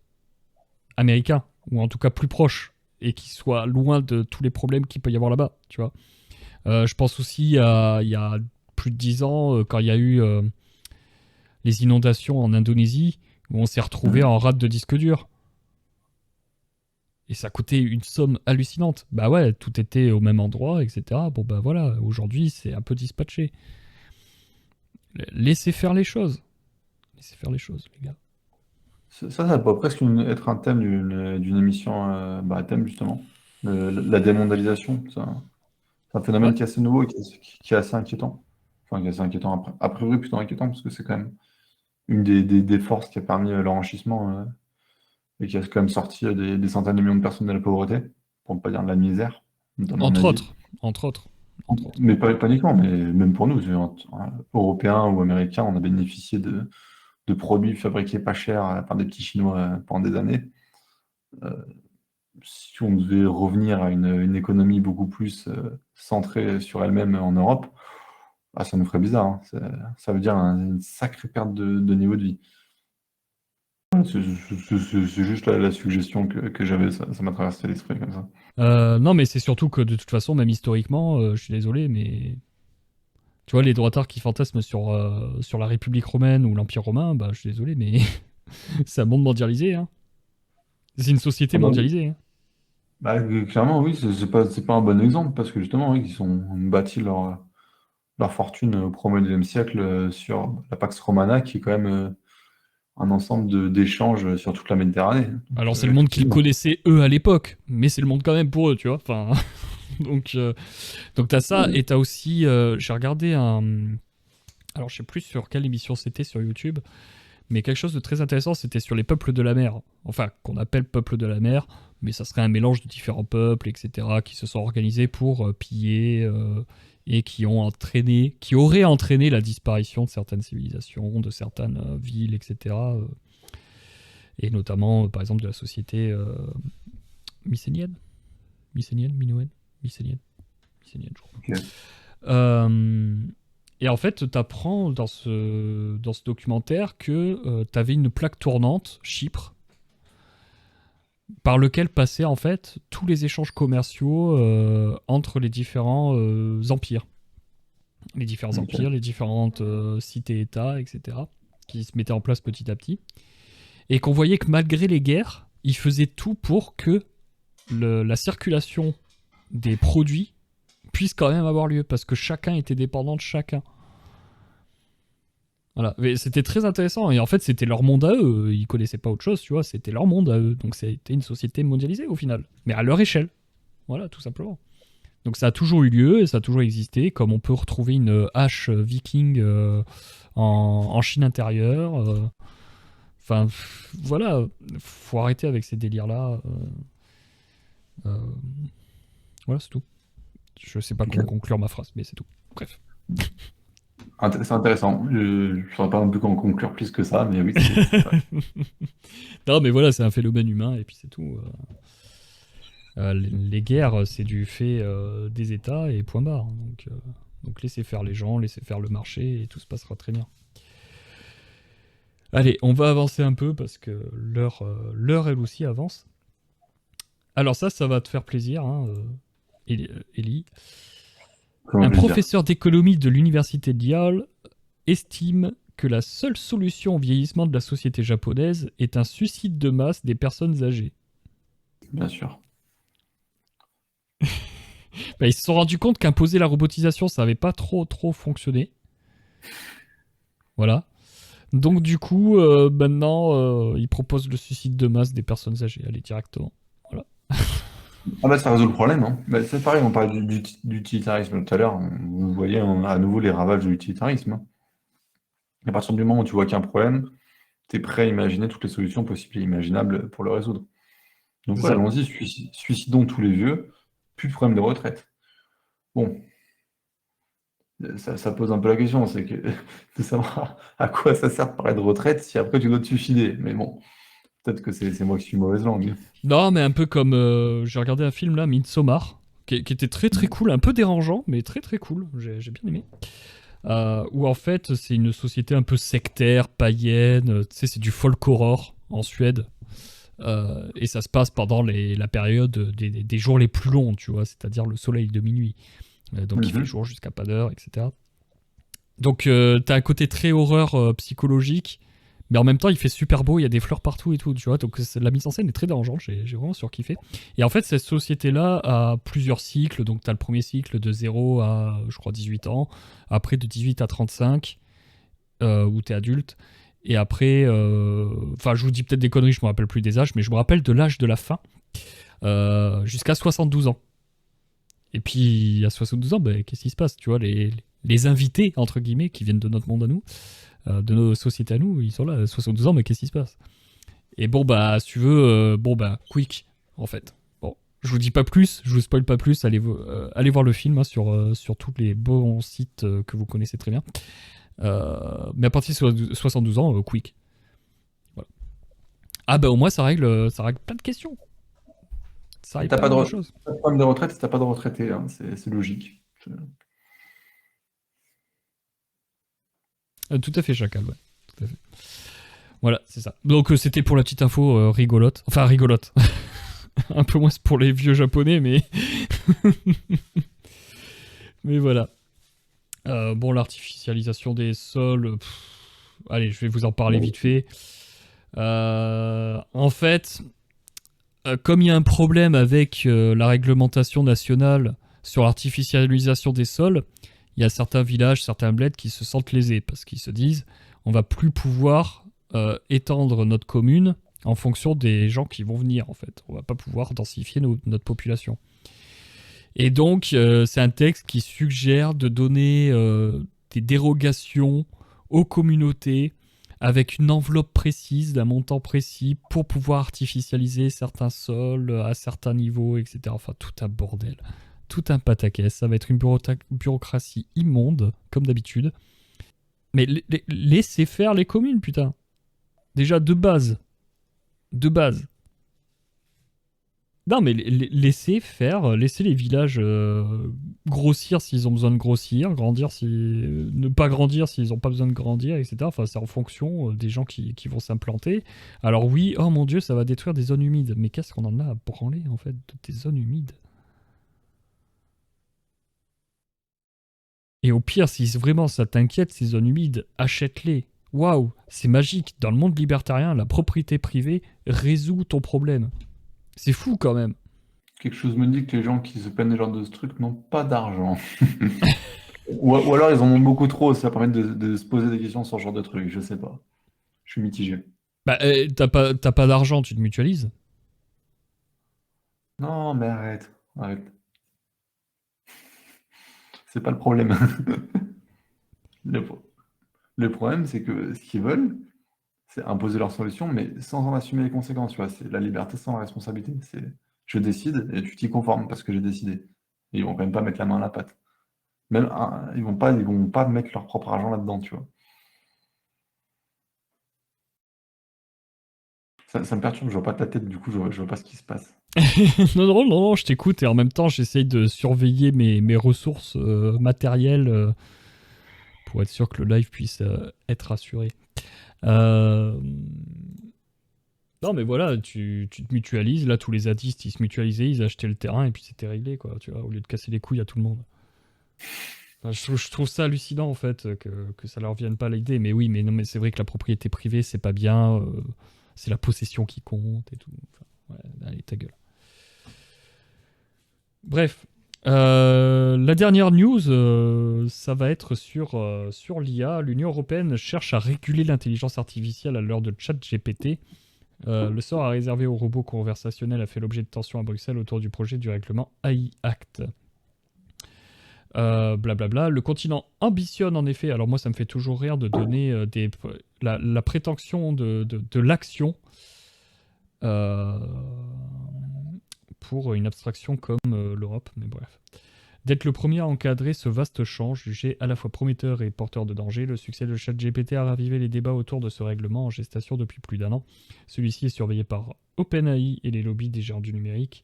américains, ou en tout cas plus proches, et qui soient loin de tous les problèmes qu'il peut y avoir là-bas, tu vois. Je pense aussi à il y a plus de 10 ans, quand il y a eu les inondations en Indonésie, où on s'est retrouvé Mm. en rate de disque dur. Et ça coûtait une somme hallucinante. Bah ouais, tout était au même endroit, etc. Bon bah voilà, aujourd'hui c'est un peu dispatché. Laissez faire les choses. Laissez faire les choses, les gars. Ça peut presque être un thème d'une émission, bah, thème justement. La démondialisation, c'est un phénomène Ouais. qui est assez nouveau et qui est assez inquiétant. Enfin, qui est assez inquiétant, a priori plutôt inquiétant, parce que c'est quand même une des forces qui a permis l'enrichissement et qui a quand même sorti des centaines de millions de personnes de la pauvreté, pour ne pas dire de la misère, notamment en Entre Asie. autres. Entre autres. Entre autres. Mais pas uniquement, mais même pour nous, Européens ou Américains, on a bénéficié de produits fabriqués pas cher par des petits Chinois pendant des années. Euh, Si on devait revenir à une économie beaucoup plus centrée sur elle-même en Europe, ah, ça nous ferait bizarre, hein. Ça veut dire une sacrée perte de niveau de vie. C'est juste la suggestion que j'avais, ça m'a traversé l'esprit comme ça. Non, mais c'est surtout que de toute façon, même historiquement, je suis désolé, mais tu vois, les droitards qui fantasment sur la République romaine ou l'Empire romain, bah je suis désolé, mais c'est un monde mondialisé, hein. C'est une société Ah bah oui. mondialisée, hein. Bah, clairement, oui, c'est pas un bon exemple, parce que justement, oui, ils ont bâti leur fortune au 1er siècle sur la Pax Romana, qui est quand même un ensemble d'échanges sur toute la Méditerranée. Donc, Alors c'est le monde qu'ils effectivement. connaissaient eux à l'époque, mais c'est le monde quand même pour eux, tu vois. Enfin, donc, donc t'as ça, et t'as aussi, j'ai regardé alors je sais plus sur quelle émission c'était sur YouTube, mais quelque chose de très intéressant, c'était sur les peuples de la mer. Enfin, qu'on appelle peuples de la mer, mais ça serait un mélange de différents peuples, etc., qui se sont organisés pour piller et qui auraient entraîné la disparition de certaines civilisations, de certaines villes, etc. Et notamment, par exemple, de la société mycénienne. Mycénienne, minoenne, mycénienne, mycénienne, je crois. Ok. Euh, et en fait, tu apprends dans ce documentaire que tu avais une plaque tournante, Chypre, par lequel passaient en fait tous les échanges commerciaux entre les différents empires. Les différents Ok. empires, les différentes cités-États, etc., qui se mettaient en place petit à petit. Et qu'on voyait que malgré les guerres, ils faisaient tout pour que la circulation des produits puisse quand même avoir lieu, parce que chacun était dépendant de chacun. Voilà, mais c'était très intéressant, et en fait c'était leur monde à eux, ils connaissaient pas autre chose, tu vois, c'était leur monde à eux, donc c'était une société mondialisée au final, mais à leur échelle, voilà, tout simplement. Donc ça a toujours eu lieu, et ça a toujours existé, comme on peut retrouver une hache viking en Chine intérieure, enfin, voilà, faut arrêter avec ces délires-là, euh, voilà, c'est tout. Je sais pas comment Ok. conclure ma phrase, mais c'est tout. Bref. C'est intéressant. Je ne saurais pas non plus comment conclure plus que ça, mais oui, c'est vrai. Non, mais voilà, c'est un phénomène humain, et puis c'est tout. Les guerres, c'est du fait des États, et point barre. Donc laissez faire les gens, laissez faire le marché, et tout se passera très bien. Allez, on va avancer un peu, parce que l'heure elle aussi avance. Alors ça va te faire plaisir, hein, Ellie. Comment Un plaisir. professeur d'économie de l'université de Yale estime que la seule solution au vieillissement de la société japonaise est un suicide de masse des personnes âgées. Bien sûr. Bah, ils se sont rendus compte qu'imposer la robotisation, ça n'avait pas trop fonctionné. Voilà. Donc du coup, maintenant, ils proposent le suicide de masse des personnes âgées. Allez, directement. Voilà. Ah bah ça résout le problème, hein. Bah, c'est pareil, on parlait d'utilitarisme tout à l'heure, vous voyez à nouveau les ravages de l'utilitarisme, hein. À partir du moment où tu vois qu'il y a un problème, tu es prêt à imaginer toutes les solutions possibles et imaginables pour le résoudre. Donc C'est ouais, ça. allons-y, suicidons tous les vieux, plus de problème de retraite. Bon, ça pose un peu la question, c'est que de savoir à quoi ça sert de parler de retraite si après tu dois te suicider. Mais bon, peut-être que c'est moi qui suis mauvaise langue. Non, mais un peu comme j'ai regardé un film là, Midsommar, qui était très très cool, un peu dérangeant, mais très très cool. J'ai bien aimé. Où en fait c'est une société un peu sectaire, païenne. Tu sais, c'est du folk horror en Suède. Et ça se passe pendant la période des jours les plus longs, tu vois, c'est-à-dire le soleil de minuit. Donc il fait jour jusqu'à pas d'heure, etc. Donc t'as un côté très horreur psychologique, mais en même temps il fait super beau, il y a des fleurs partout et tout, tu vois. Donc la mise en scène est très dérangeante, j'ai vraiment surkiffé. Et en fait cette société-là a plusieurs cycles, donc t'as le premier cycle de 0 à je crois 18 ans, après de 18 à 35, où t'es adulte, et après, enfin je vous dis peut-être des conneries, je me rappelle plus des âges, mais je me rappelle de l'âge de la fin, jusqu'à 72 ans. Et puis à 72 ans, ben, qu'est-ce qui se passe? Tu vois, les invités, entre guillemets, qui viennent de notre monde à nous, de nos sociétés à nous, ils sont là, à 72 ans, mais qu'est-ce qui se passe? Et bon, bah, si tu veux, bon, bah, quick, en fait. Bon, je vous dis pas plus, je vous spoil pas plus, allez voir le film hein, sur tous les bons sites que vous connaissez très bien. Mais à partir de 72 ans, quick. Voilà. Ah bah au moins ça règle plein de questions. Ça règle T'as pas pas mal de, de re- choses. pas de problème de retraite si t'as pas de retraité, hein, c'est logique. Tout à fait, Chacal, ouais. Tout à fait. Voilà, c'est ça. Donc c'était pour la petite info rigolote. Enfin, rigolote. Un peu moins pour les vieux japonais, mais... mais voilà. Bon, l'artificialisation des sols... allez, je vais vous en parler vite fait. En fait, comme il y a un problème avec la réglementation nationale sur l'artificialisation des sols, il y a certains villages, certains bleds qui se sentent lésés parce qu'ils se disent on va plus pouvoir étendre notre commune en fonction des gens qui vont venir en fait. On va pas pouvoir densifier notre population. Et donc c'est un texte qui suggère de donner des dérogations aux communautés avec une enveloppe précise, d'un montant précis pour pouvoir artificialiser certains sols à certains niveaux, etc. Enfin tout un bordel. Tout un pataquès, ça va être une bureaucratie immonde, comme d'habitude. Mais laissez faire les communes, putain. Déjà, de base. De base. Non, mais laissez faire, laissez les villages grossir s'ils ont besoin de grossir, grandir si... ne pas grandir s'ils n'ont pas besoin de grandir, etc. Enfin, c'est en fonction des gens qui vont s'implanter. Alors oui, oh mon dieu, ça va détruire des zones humides. Mais qu'est-ce qu'on en a à branler, en fait, des zones humides? Et au pire, si vraiment ça t'inquiète, ces zones humides, achète-les. Waouh, c'est magique. Dans le monde libertarien, la propriété privée résout ton problème. C'est fou quand même. Quelque chose me dit que les gens qui se plaignent de ce genre de ce truc n'ont pas d'argent. Ou alors ils en ont beaucoup trop, ça permet de se poser des questions sur ce genre de truc, je sais pas. Je suis mitigé. Bah, t'as pas d'argent, tu te mutualises. Non, mais arrête, arrête. C'est pas le problème. Le, pro- le problème, c'est que ce qu'ils veulent, c'est imposer leur solution, mais sans en assumer les conséquences, tu vois. C'est la liberté sans la responsabilité. C'est je décide et tu t'y conformes parce que j'ai décidé. Et ils vont quand même pas mettre la main à la pâte. Même ils vont pas mettre leur propre argent là-dedans, tu vois. Ça me perturbe, je vois pas ta tête, du coup, je vois pas ce qui se passe. Non, je t'écoute et en même temps, j'essaye de surveiller mes ressources matérielles pour être sûr que le live puisse être assuré. Non, mais voilà, tu te mutualises. Là, tous les zadistes, ils se mutualisaient, ils achetaient le terrain et puis c'était réglé, quoi, tu vois, au lieu de casser les couilles à tout le monde. Enfin, je trouve ça hallucinant, en fait, que ça leur vienne pas l'idée. Mais oui, mais non, mais c'est vrai que la propriété privée, c'est pas bien. C'est la possession qui compte et tout. Enfin, ouais, allez, ta gueule. Bref. La dernière news, ça va être sur l'IA. L'Union européenne cherche à réguler l'intelligence artificielle à l'heure de ChatGPT. Le sort réservé aux robots conversationnels a fait l'objet de tensions à Bruxelles autour du projet du règlement AI Act. Blablabla. Le continent ambitionne en effet, alors moi ça me fait toujours rire de donner la prétention de l'action pour une abstraction comme l'Europe, mais bref. D'être le premier à encadrer ce vaste champ, jugé à la fois prometteur et porteur de danger, le succès de ChatGPT a ravivé les débats autour de ce règlement en gestation depuis plus d'1 an. Celui-ci est surveillé par OpenAI et les lobbies des géants du numérique.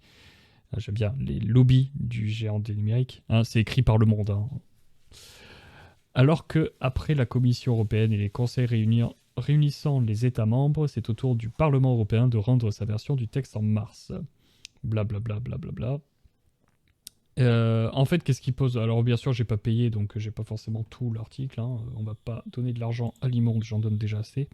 J'aime bien les lobbies du géant du numérique. C'est écrit par Le Monde. Alors que, après la Commission européenne et les conseils réunissant les États membres, c'est au tour du Parlement européen de rendre sa version du texte en mars. Blablabla, blablabla. En fait, qu'est-ce qu'il pose? Alors, bien sûr, j'ai pas payé, donc j'ai pas forcément tout l'article. On va pas donner de l'argent à l'immonde, j'en donne déjà assez.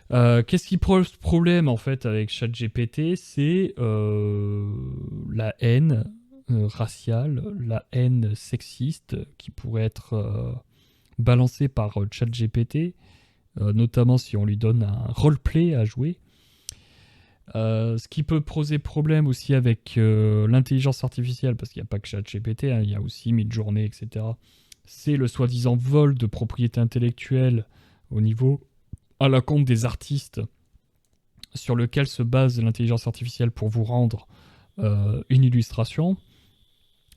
Qu'est-ce qui pose problème, en fait, avec ChatGPT? C'est la haine raciale, la haine sexiste qui pourrait être balancée par ChatGPT, notamment si on lui donne un roleplay à jouer. Ce qui peut poser problème aussi avec l'intelligence artificielle, parce qu'il n'y a pas que ChatGPT, il y a aussi Midjourney, etc. C'est le soi-disant vol de propriété intellectuelle au niveau à la compte des artistes sur lequel se base l'intelligence artificielle pour vous rendre une illustration,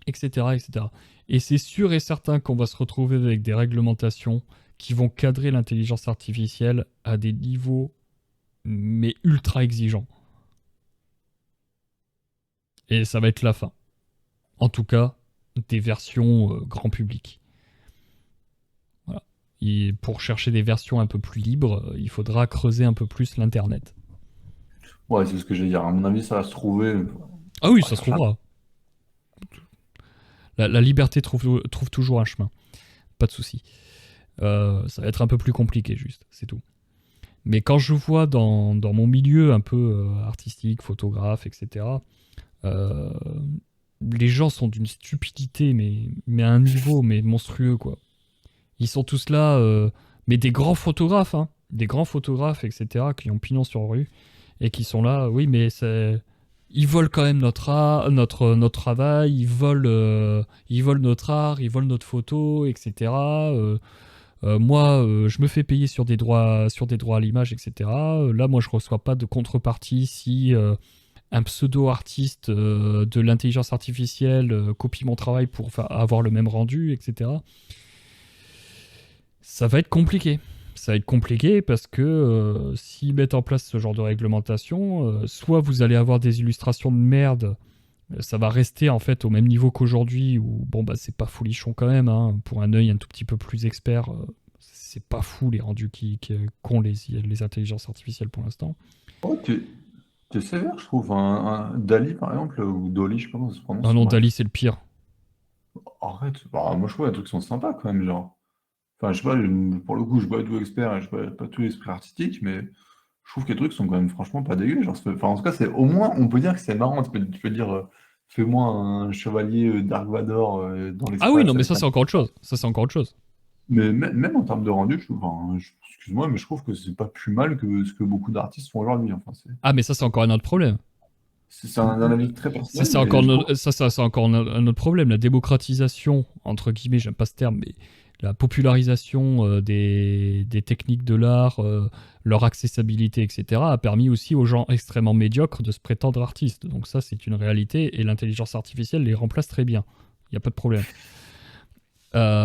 etc., etc. Et c'est sûr et certain qu'on va se retrouver avec des réglementations qui vont cadrer l'intelligence artificielle à des niveaux mais ultra exigeants. Et ça va être la fin. En tout cas, des versions grand public. Voilà. Et pour chercher des versions un peu plus libres, il faudra creuser un peu plus l'Internet. Ouais, c'est ce que j'allais dire. À mon avis, ça va se trouver. Ah oui, ça se trouvera. La liberté trouve toujours un chemin. Pas de souci. Ça va être un peu plus compliqué, juste. C'est tout. Mais quand je vois dans mon milieu un peu artistique, photographe, etc., les gens sont d'une stupidité, mais à un niveau monstrueux, quoi. Ils sont tous là, mais des grands photographes, des grands photographes, etc., qui ont pignon sur rue, et qui sont là, oui, mais ils volent quand même notre travail, ils volent notre art, ils volent notre photo, etc., moi, je me fais payer sur des droits à l'image, etc. Là, moi, je reçois pas de contrepartie si un pseudo-artiste de l'intelligence artificielle copie mon travail pour avoir le même rendu, etc. Ça va être compliqué. Ça va être compliqué parce que s'ils mettent en place ce genre de réglementation, soit vous allez avoir des illustrations de merde, ça va rester en fait au même niveau qu'aujourd'hui, où bon bah c'est pas folichon quand même, pour un œil un tout petit peu plus expert, c'est pas fou les rendus qu'ont les intelligences artificielles pour l'instant. Oh, t'es sévère, je trouve. Un Dali, par exemple, ou Dolly, je sais pas comment ça se prononce. Ah non, Bref. Dali c'est le pire. Arrête. Bah, moi, je trouve les trucs sont sympas quand même, genre. Enfin, je sais pas, pour le coup, je suis pas tout expert, et je suis pas tout esprit artistique, mais je trouve que les trucs sont quand même franchement pas dégueux. Genre, enfin, en tout cas, c'est au moins, on peut dire que c'est marrant. Tu peux dire, fais-moi un chevalier Dark Vador dans l'espace. Ah oui, non, mais avec ça c'est encore autre chose. Ça c'est encore autre chose. Mais même en termes de rendu, je trouve, enfin, excuse-moi, mais je trouve que c'est pas plus mal que ce que beaucoup d'artistes font aujourd'hui. Enfin, Ah, mais ça c'est encore un autre problème. c'est un avis très personnel. C'est encore, c'est encore un autre problème. La démocratisation, entre guillemets, j'aime pas ce terme, mais la popularisation des techniques de l'art, leur accessibilité, etc., a permis aussi aux gens extrêmement médiocres de se prétendre artistes. Donc ça, c'est une réalité, et l'intelligence artificielle les remplace très bien. Il n'y a pas de problème.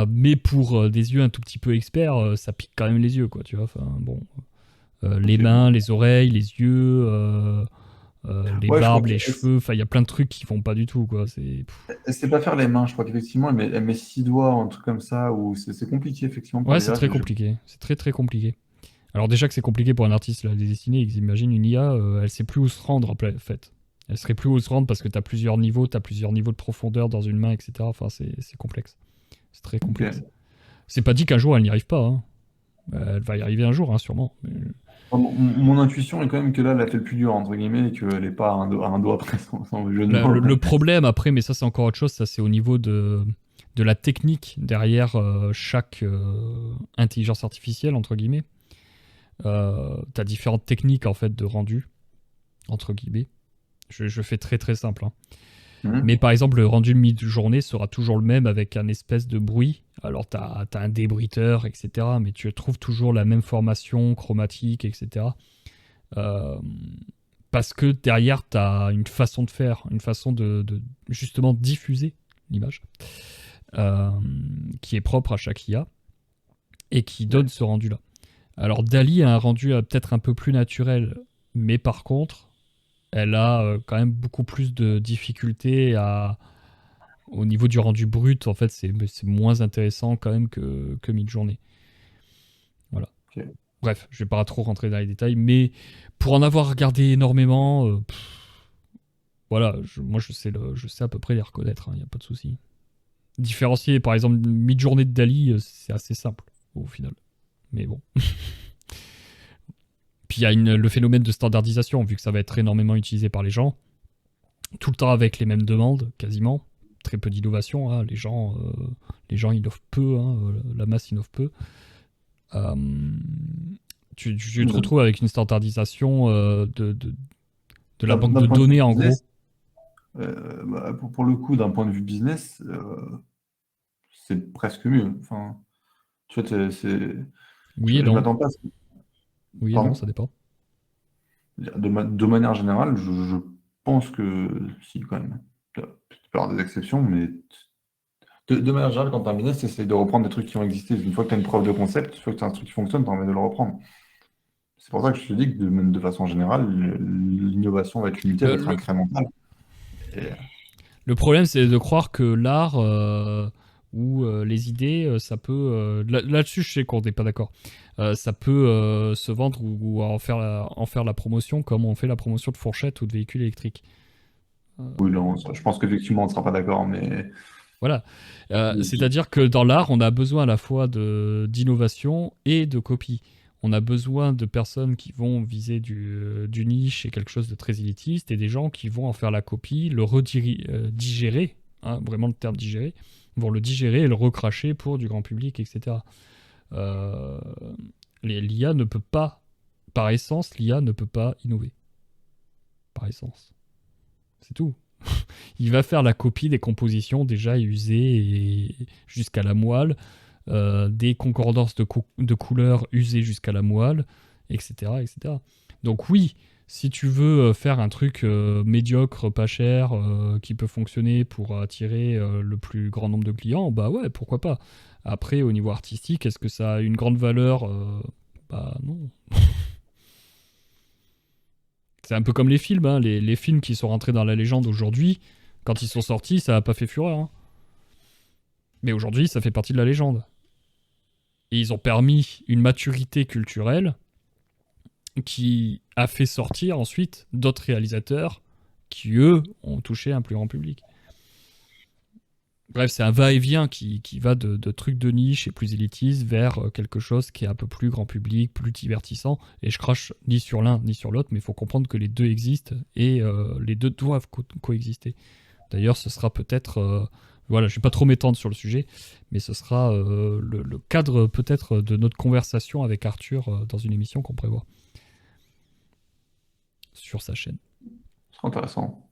Mais pour des yeux un tout petit peu experts, ça pique quand même les yeux, quoi, tu vois. Enfin, bon, les mains, les oreilles, les yeux, les barbes, les cheveux, enfin, il y a plein de trucs qui font pas du tout, quoi. C'est pas faire les mains, je crois qu'effectivement, elle met 6 doigts, un truc comme ça, ou c'est compliqué, effectivement. Ouais, c'est très compliqué. C'est très, très compliqué. Alors déjà que c'est compliqué pour un artiste là, de dessiner, ils imaginent une IA, elle sait plus où se rendre, en fait. Elle serait plus où se rendre parce que t'as plusieurs niveaux de profondeur dans une main, etc. Enfin, c'est complexe. C'est très complexe. Okay. C'est pas dit qu'un jour elle n'y arrive pas. Elle va y arriver un jour, sûrement. Mais... Mon intuition est quand même que là, elle a fait le plus dur, entre guillemets, et qu'elle n'est pas à un doigt près son jeu de main. Le problème, après, mais ça c'est encore autre chose, ça c'est au niveau de la technique derrière chaque intelligence artificielle, entre guillemets. T'as différentes techniques en fait de rendu, entre guillemets. Je fais très très simple, hein. Mais par exemple, le rendu de mi-journée sera toujours le même avec un espèce de bruit. Alors, tu as un débruiteur, etc. Mais tu trouves toujours la même formation chromatique, etc. Parce que derrière, tu as une façon de faire, une façon de justement diffuser l'image qui est propre à chaque IA et qui donne ce rendu-là. Alors, DALL-E a un rendu peut-être un peu plus naturel, mais par contre, elle a quand même beaucoup plus de difficultés au niveau du rendu brut. En fait, c'est moins intéressant quand même que Midjourney. Voilà. Ok. Bref, je vais pas trop rentrer dans les détails, mais pour en avoir regardé énormément, voilà, moi je sais à peu près les reconnaître, il n'y a pas de souci. Différencier, par exemple, Midjourney de DALL-E, c'est assez simple au final. Mais bon. Puis il y a le phénomène de standardisation, vu que ça va être énormément utilisé par les gens, tout le temps avec les mêmes demandes, quasiment. Très peu d'innovation, hein. Les gens innovent peu, hein. La masse innove peu. Tu te retrouves avec une standardisation de la banque de données, en gros. Pour le coup, d'un point de vue business, c'est presque mieux. Enfin, tu vois, Oui et je non. m'attends pas. Oui et Pardon. non, ça dépend. De manière générale, je pense que si, quand même. Tu peux avoir des exceptions, mais de manière générale, quand tu as un business, tu essayes de reprendre des trucs qui ont existé. Une fois que tu as une preuve de concept, une fois que tu as un truc qui fonctionne, tu as envie de le reprendre. C'est pour ça que je te dis que de façon générale, l'innovation va être limitée, va être incrémentale. Le problème, c'est de croire que l'art ou les idées, ça peut... là-dessus, je sais qu'on n'est pas d'accord. Ça peut se vendre ou en faire la promotion comme on fait la promotion de fourchettes ou de véhicules électriques. Oui, non, je pense qu'effectivement, on ne sera pas d'accord, mais... Voilà. C'est-à-dire que dans l'art, on a besoin à la fois d'innovation et de copie. On a besoin de personnes qui vont viser du niche et quelque chose de très élitiste, et des gens qui vont en faire la copie, le digérer, hein, vraiment le terme digérer, vont le digérer et le recracher pour du grand public, etc. L'IA ne peut pas, par essence, l'IA ne peut pas innover. Par essence. C'est tout. Il va faire la copie des compositions déjà usées et jusqu'à la moelle, des concordances de couleurs usées jusqu'à la moelle, etc., etc. Donc oui, si tu veux faire un truc médiocre, pas cher, qui peut fonctionner pour attirer le plus grand nombre de clients, bah ouais, pourquoi pas. Après, au niveau artistique, est-ce que ça a une grande valeur Bah non. C'est un peu comme les films, hein. Les films qui sont rentrés dans la légende aujourd'hui, quand ils sont sortis, ça n'a pas fait fureur, hein. Mais aujourd'hui, ça fait partie de la légende. Et ils ont permis une maturité culturelle qui a fait sortir ensuite d'autres réalisateurs qui, eux, ont touché un plus grand public. Bref, c'est un va-et-vient qui va de trucs de niche et plus élitistes vers quelque chose qui est un peu plus grand public, plus divertissant. Et je crache ni sur l'un ni sur l'autre, mais il faut comprendre que les deux existent et les deux doivent coexister. D'ailleurs, ce sera peut-être... voilà, je ne vais pas trop m'étendre sur le sujet, mais ce sera le cadre peut-être de notre conversation avec Arthur dans une émission qu'on prévoit sur sa chaîne. C'est intéressant.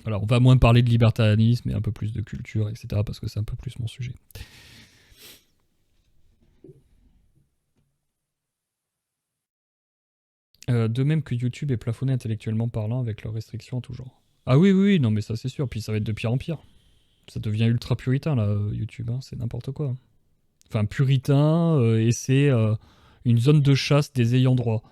Alors, on va moins parler de libertarianisme et un peu plus de culture, etc., parce que c'est un peu plus mon sujet. De même que YouTube est plafonné intellectuellement parlant avec leurs restrictions en tout genre. Ah oui, non mais ça c'est sûr, puis ça va être de pire en pire. Ça devient ultra puritain là, YouTube, hein, c'est n'importe quoi. Enfin, puritain, et c'est une zone de chasse des ayants droit.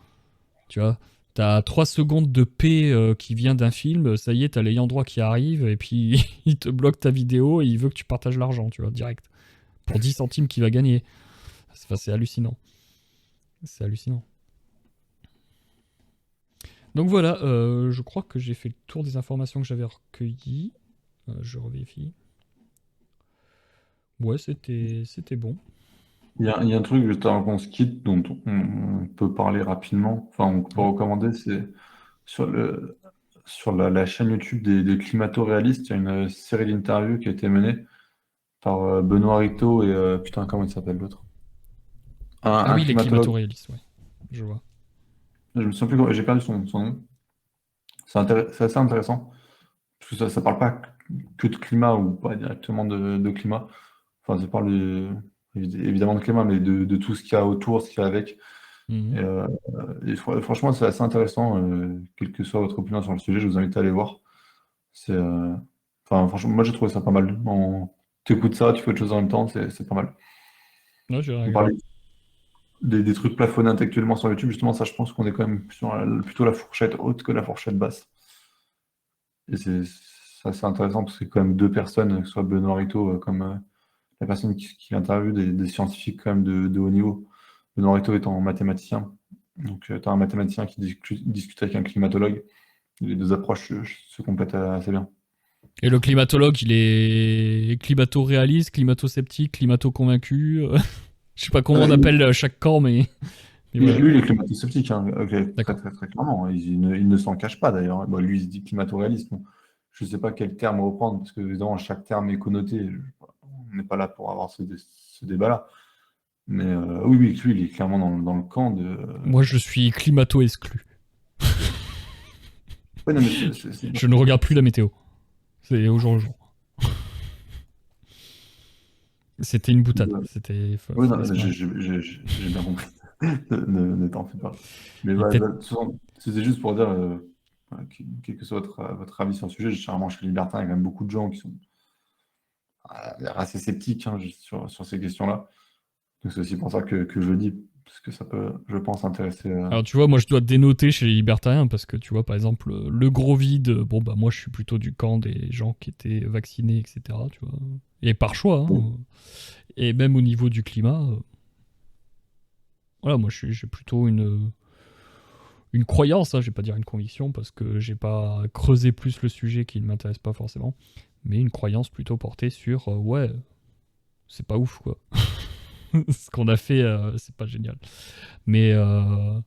Tu vois, t'as 3 secondes de paix qui vient d'un film, ça y est, t'as l'ayant droit qui arrive, et puis il te bloque ta vidéo et il veut que tu partages l'argent, tu vois, direct. Pour 10 centimes qu'il va gagner. Enfin, c'est hallucinant. C'est hallucinant. Donc voilà, je crois que j'ai fait le tour des informations que j'avais recueillies. Je revérifie. Ouais, c'était bon. Il y a un truc, juste avant qu'on se quitte, dont on peut parler rapidement, enfin, on peut recommander, c'est sur la chaîne YouTube des climato-réalistes, il y a une série d'interviews qui a été menée par Benoît Ricto et putain, comment il s'appelle l'autre? Ah un oui, les climatologue. climato-réalistes, ouais. Je vois. Je me souviens plus, j'ai perdu son nom. C'est assez intéressant. Parce que ça parle pas que de climat ou pas directement de climat. Enfin, ça parle évidemment de climat, mais de tout ce qu'il y a autour, ce qu'il y a avec. Mhm. Franchement, c'est assez intéressant. Quelle que soit votre opinion sur le sujet, je vous invite à aller voir. C'est, enfin, franchement, moi j'ai trouvé ça pas mal. Tu écoutes ça, tu fais autre chose en même temps, c'est pas mal. Ouais, je vais On regarder. parlait des trucs plafonnés intellectuellement sur YouTube, justement, ça je pense qu'on est quand même sur plutôt la fourchette haute que la fourchette basse. Et c'est assez intéressant parce que c'est quand même deux personnes, que ce soit Benoît Rito, comme la personne qui interviewe des scientifiques quand même de haut niveau. Benoît Rito étant mathématicien. Donc tu as un mathématicien qui discute avec un climatologue. Les deux approches se complètent assez bien. Et le climatologue, il est climato-réaliste, climato-sceptique, climato-convaincu. Je sais pas comment on Lui, appelle chaque camp, mais lui, voilà. lui, il est climato-sceptique, hein, ok, très, D'accord. très, très clairement. Il ne s'en cache pas d'ailleurs. Bon, lui, il se dit climato-réaliste. Bon, je ne sais pas quel terme reprendre, parce que évidemment, chaque terme est connoté. On n'est pas là pour avoir ce débat-là. Mais oui, oui, lui, il est clairement dans le camp de. Moi, je suis climato-exclu. Ouais, non, mais Je ne regarde plus la météo. C'est au jour le jour. C'était une boutade. C'était. oui, non, Fallait se marrer. j'ai bien compris. Ne t'en fais pas. Mais Et ouais, peut-être. c'était juste pour dire, voilà, quel que soit votre avis sur le sujet, généralement chez les libertins, il y a quand même beaucoup de gens qui sont assez sceptiques, hein, sur ces questions-là. Donc c'est aussi pour ça que je le dis, parce que ça peut, je pense, intéresser. Alors, tu vois, moi, je dois dénoter chez les libertariens parce que, tu vois, par exemple, le gros vide, bon, bah, moi, je suis plutôt du camp des gens qui étaient vaccinés, etc., tu vois. Et par choix, hein. Et même au niveau du climat, voilà, moi, j'ai plutôt une croyance, hein, je vais pas dire une conviction parce que j'ai pas creusé plus le sujet qui ne m'intéresse pas forcément, mais une croyance plutôt portée sur ouais, c'est pas ouf quoi. Ce qu'on a fait, c'est pas génial. Mais, euh,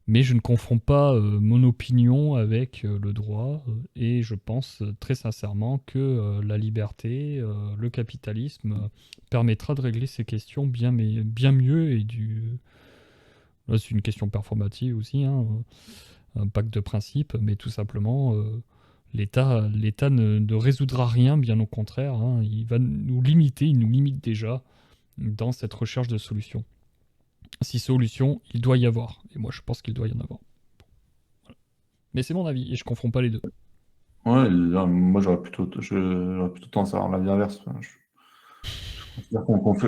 mais je ne confonds pas mon opinion avec le droit et je pense très sincèrement que la liberté, le capitalisme permettra de régler ces questions bien mieux et là, c'est une question performative aussi, hein, un pacte de principe, mais tout simplement, l'État ne résoudra rien, bien au contraire, hein. Il va nous limiter, il nous limite déjà dans cette recherche de solutions. Si solution, il doit y avoir. Et moi, je pense qu'il doit y en avoir. Mais c'est mon avis, et je confonds pas les deux. Ouais, moi j'aurais plutôt tendance à avoir l'avis inverse. Enfin, je considère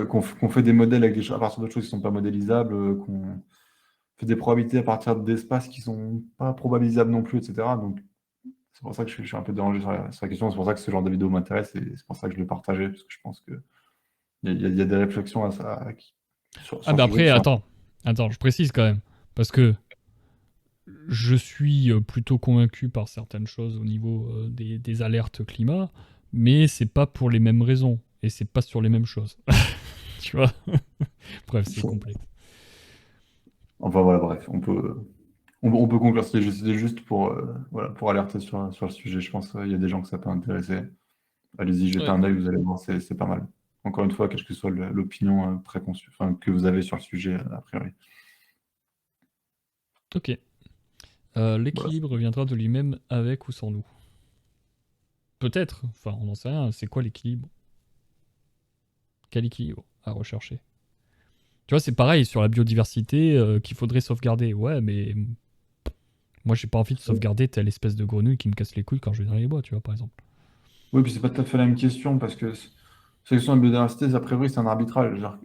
qu'on fait des modèles avec à partir de choses qui ne sont pas modélisables, qu'on fait des probabilités à partir d'espaces qui ne sont pas probabilisables non plus, etc. Donc c'est pour ça que je suis un peu dérangé sur la question, c'est pour ça que ce genre de vidéo m'intéresse et c'est pour ça que je l'ai partagé, parce que je pense qu'il y a des réflexions à ça, Ah, sur le mais sujet après, qui sont. attends, je précise quand même. Parce que je suis plutôt convaincu par certaines choses au niveau des alertes climat, mais c'est pas pour les mêmes raisons. Et c'est pas sur les mêmes choses. Tu vois. Bref, c'est complexe. Enfin voilà, bref, on peut conclure. C'était juste pour, voilà, pour alerter sur le sujet. Je pense qu'il y a des gens que ça peut intéresser. Allez-y, jetez Ouais. un œil, vous allez voir, c'est pas mal. Encore une fois, quelle que soit l'opinion préconçue, enfin, que vous avez sur le sujet, a priori. Ok. Voilà. L'équilibre viendra de lui-même avec ou sans nous. Peut-être. Enfin, on n'en sait rien. C'est quoi l'équilibre? Quel équilibre à rechercher? Tu vois, c'est pareil sur la biodiversité qu'il faudrait sauvegarder. Ouais, mais moi, j'ai pas envie de sauvegarder telle espèce de grenouille qui me casse les couilles quand je vais dans les bois, tu vois, par exemple. Oui, puis c'est pas tout à fait la même question, parce que cette question de biodiversité, a priori, c'est un arbitrage. Genre,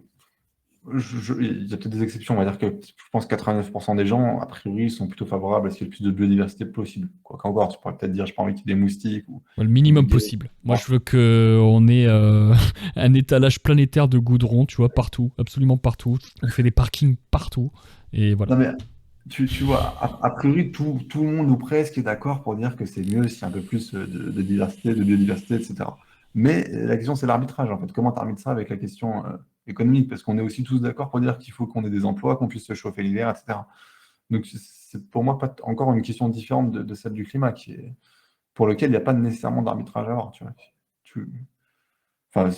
il y a peut-être des exceptions, on va dire que je pense que 89% des gens, a priori, sont plutôt favorables à ce qu'il y ait le plus de biodiversité possible. Quoi qu'encore, tu pourrais peut-être dire, j'ai pas envie qu'il y ait des moustiques Ouais, le ou des minimum guêpes. possible. Moi, je veux que on ait un étalage planétaire de goudron, tu vois, partout, absolument partout. On fait des parkings partout. Et voilà. Non, mais tu vois, a priori, tout le monde ou presque est d'accord pour dire que c'est mieux s'il y a un peu plus de diversité, de biodiversité, etc. Mais la question, c'est l'arbitrage, en fait. Comment tu arbitres ça avec la question économique? Parce qu'on est aussi tous d'accord pour dire qu'il faut qu'on ait des emplois, qu'on puisse se chauffer l'hiver, etc. Donc, c'est pour moi pas encore une question différente de celle du climat, pour lequel il n'y a pas nécessairement d'arbitrage à avoir. Tu vois. Tu- Enfin,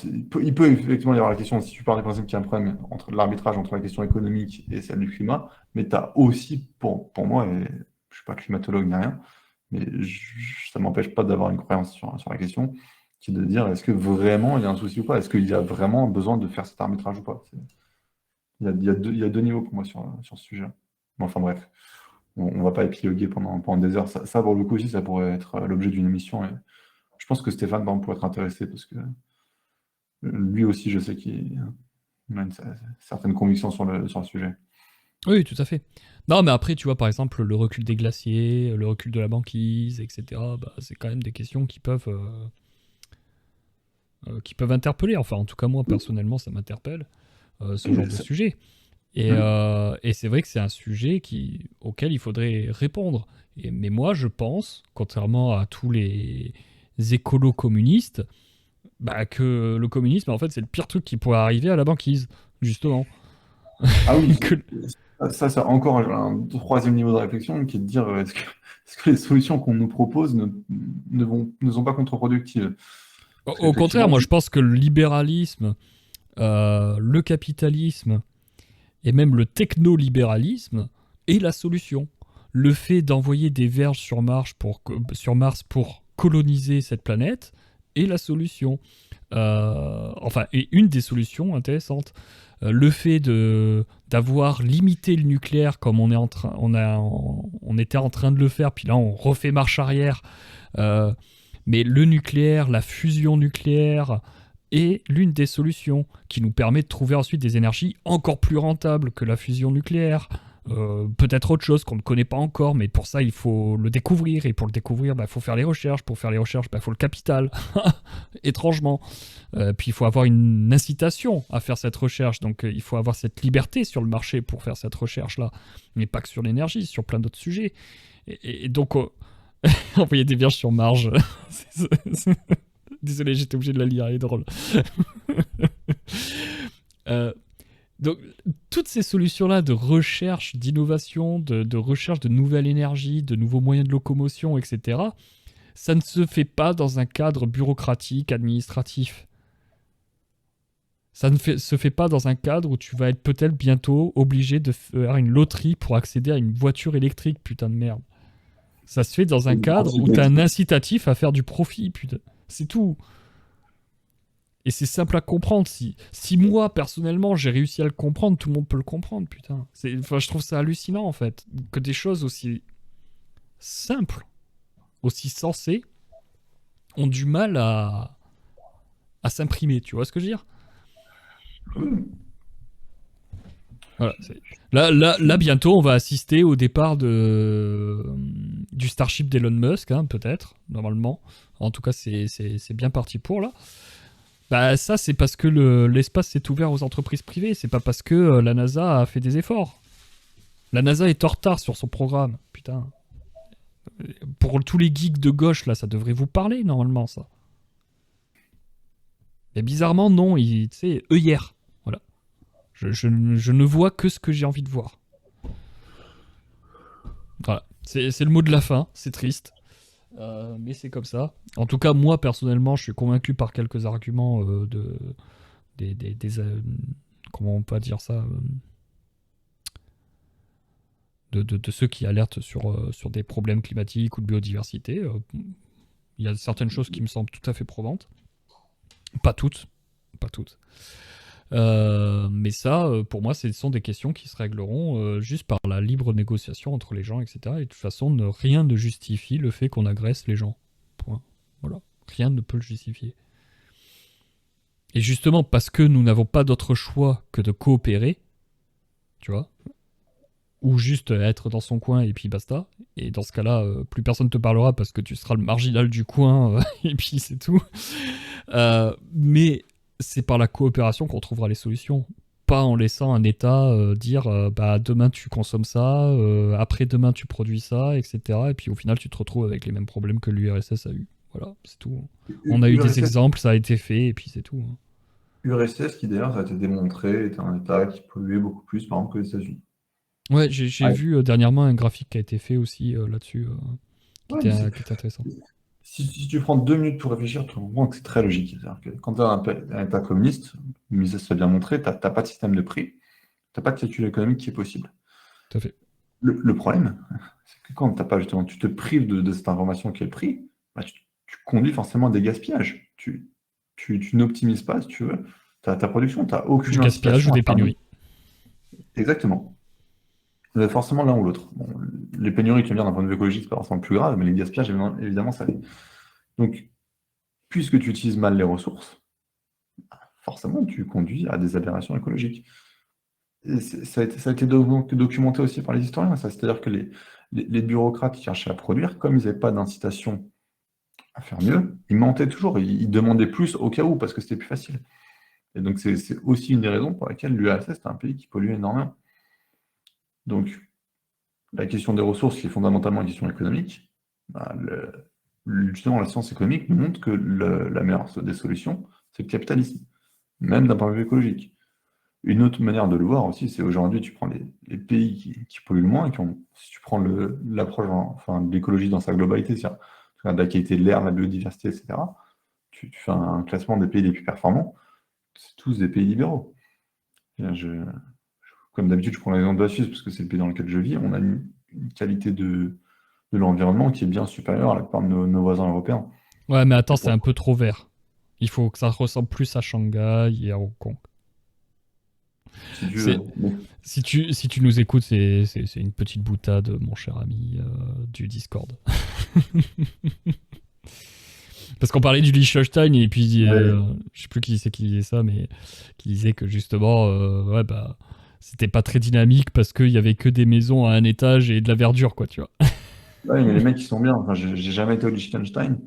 il peut effectivement y avoir la question, si tu pars du principe qu'il y a un problème entre l'arbitrage entre la question économique et celle du climat, mais tu as aussi, pour moi, et je ne suis pas climatologue ni rien, mais ça ne m'empêche pas d'avoir une croyance sur la question, qui est de dire est-ce que vraiment il y a un souci ou pas? Est-ce qu'il y a vraiment besoin de faire cet arbitrage ou pas? Il y a deux niveaux pour moi sur ce sujet. Bon, enfin bref, on ne va pas épiloguer pendant des heures. Ça, pour le coup aussi, ça pourrait être l'objet d'une émission. Et je pense que Stéphane pourrait être intéressé parce que lui aussi, je sais qu'il a une certaine conviction sur le sujet. Oui, tout à fait. Non, mais après, tu vois, par exemple, le recul des glaciers, le recul de la banquise, etc., bah, c'est quand même des questions qui peuvent interpeller. Enfin, en tout cas, moi, personnellement, ça m'interpelle, ce genre de sujet. Et c'est vrai que c'est un sujet auquel il faudrait répondre. Mais moi, je pense, contrairement à tous les écolos communistes, bah, que le communisme, en fait, c'est le pire truc qui pourrait arriver à la banquise, justement. Ah oui, Que- ça c'est encore un troisième niveau de réflexion qui est de dire est-ce que les solutions qu'on nous propose ne sont pas contre-productives? Parce Au contraire, qu'effectivement, moi, je pense que le libéralisme, le capitalisme et même le technolibéralisme est la solution. Le fait d'envoyer des verges sur Mars pour coloniser cette planète est la solution. Enfin, et une des solutions intéressantes. Le fait d'avoir limité le nucléaire comme on était en train de le faire, puis là on refait marche arrière. Mais le nucléaire, la fusion nucléaire est l'une des solutions qui nous permet de trouver ensuite des énergies encore plus rentables que la fusion nucléaire. Peut-être autre chose qu'on ne connaît pas encore, mais pour ça il faut le découvrir, et pour le découvrir il faut faire les recherches, pour faire les recherches il faut le capital, étrangement. Puis il faut avoir une incitation à faire cette recherche, donc il faut avoir cette liberté sur le marché pour faire cette recherche là, mais pas que sur l'énergie, sur plein d'autres sujets. Et donc envoyer des vierges sur marge. Désolé, j'étais obligé de la lire, elle est drôle. Donc, toutes ces solutions-là de recherche, d'innovation, de recherche de nouvelles énergies, de nouveaux moyens de locomotion, etc., ça ne se fait pas dans un cadre bureaucratique, administratif. Ça ne se fait pas dans un cadre où tu vas être peut-être bientôt obligé de faire une loterie pour accéder à une voiture électrique, putain de merde. Ça se fait dans un cadre où tu as un incitatif à faire du profit, putain. C'est tout. Et c'est simple à comprendre. Si moi, personnellement, j'ai réussi à le comprendre, tout le monde peut le comprendre, putain. Enfin, je trouve ça hallucinant, en fait. Que des choses aussi simples, aussi sensées, ont du mal à s'imprimer. Tu vois ce que je veux dire? Voilà. Là, bientôt, on va assister au départ du Starship d'Elon Musk, hein, peut-être, normalement. En tout cas, c'est bien parti pour, là. Bah ça c'est parce que l'espace s'est ouvert aux entreprises privées, c'est pas parce que la NASA a fait des efforts. La NASA est en retard sur son programme, putain. Pour tous les geeks de gauche là, ça devrait vous parler normalement ça. Mais bizarrement non, tu sais, œillère. Voilà. Je ne vois que ce que j'ai envie de voir. Voilà, c'est le mot de la fin, c'est triste. Mais c'est comme ça. En tout cas, moi personnellement, je suis convaincu par quelques arguments comment on peut dire ça, de ceux qui alertent sur des problèmes climatiques ou de biodiversité. Il y a certaines choses qui me semblent tout à fait probantes. Pas toutes. Mais ça, pour moi, ce sont des questions qui se régleront juste par la libre négociation entre les gens, etc. Et de toute façon, rien ne justifie le fait qu'on agresse les gens. Point. Voilà. Rien ne peut le justifier. Et justement, parce que nous n'avons pas d'autre choix que de coopérer, tu vois, ou juste être dans son coin et puis basta. Et dans ce cas-là, plus personne te parlera parce que tu seras le marginal du coin et puis c'est tout. Mais c'est par la coopération qu'on trouvera les solutions. Pas en laissant un État dire bah demain tu consommes ça, après-demain tu produis ça, etc. Et puis au final tu te retrouves avec les mêmes problèmes que l'URSS a eu. Voilà, c'est tout. On a eu des exemples, ça a été fait et puis c'est tout. URSS qui d'ailleurs ça a été démontré est un État qui polluait beaucoup plus par exemple que les États-Unis. Ouais, j'ai vu dernièrement un graphique qui a été fait aussi là-dessus, qui était intéressant. Si tu prends 2 minutes pour réfléchir, tu comprends que c'est très logique. C'est-à-dire que quand tu as un État communiste, mais ça se fait bien montré, tu n'as pas de système de prix, tu n'as pas de calcul économique qui est possible. Tout à fait. Le problème, c'est que quand t'as pas justement, tu te prives de cette information qui est le prix, bah, tu conduis forcément à des gaspillages. Tu n'optimises pas, si tu veux, ta production, tu n'as aucune Du gaspillage ou incitation à des faire pénuries. Exactement. Forcément l'un ou l'autre. Bon, les pénuries, tu vas me dire, d'un point de vue écologique, c'est pas forcément plus grave, mais les gaspillages, évidemment, ça l'est. Donc, puisque tu utilises mal les ressources, forcément, tu conduis à des aberrations écologiques. Et ça a été documenté aussi par les historiens, ça. C'est-à-dire que les bureaucrates qui cherchaient à produire, comme ils n'avaient pas d'incitation à faire mieux, ils mentaient toujours, ils demandaient plus au cas où, parce que c'était plus facile. Et donc c'est aussi une des raisons pour lesquelles l'URSS, c'est un pays qui pollue énormément. Donc la question des ressources, qui est fondamentalement une question économique, bah, justement la science économique nous montre que la meilleure des solutions, c'est le capitalisme, même d'un point de vue écologique. Une autre manière de le voir aussi, c'est aujourd'hui, tu prends les pays qui polluent le moins, si tu prends l'approche enfin, de l'écologie dans sa globalité, c'est-à-dire de la qualité de l'air, la biodiversité, etc., tu fais un classement des pays les plus performants, c'est tous des pays libéraux. Comme d'habitude, je prends l'exemple de la Suisse, parce que c'est le pays dans lequel je vis, on a une qualité de l'environnement qui est bien supérieure à la plupart de nos voisins européens. Ouais, mais attends, c'est un peu trop vert. Il faut que ça ressemble plus à Shanghai et à Hong Kong. Si tu nous écoutes, c'est une petite boutade, mon cher ami du Discord. Parce qu'on parlait du Liechtenstein et puis je sais plus qui c'est qui disait ça, mais qui disait que justement, c'était pas très dynamique parce qu'il y avait que des maisons à un étage et de la verdure, quoi, tu vois. Ouais, mais les mecs, ils sont bien. Enfin, j'ai jamais été au Liechtenstein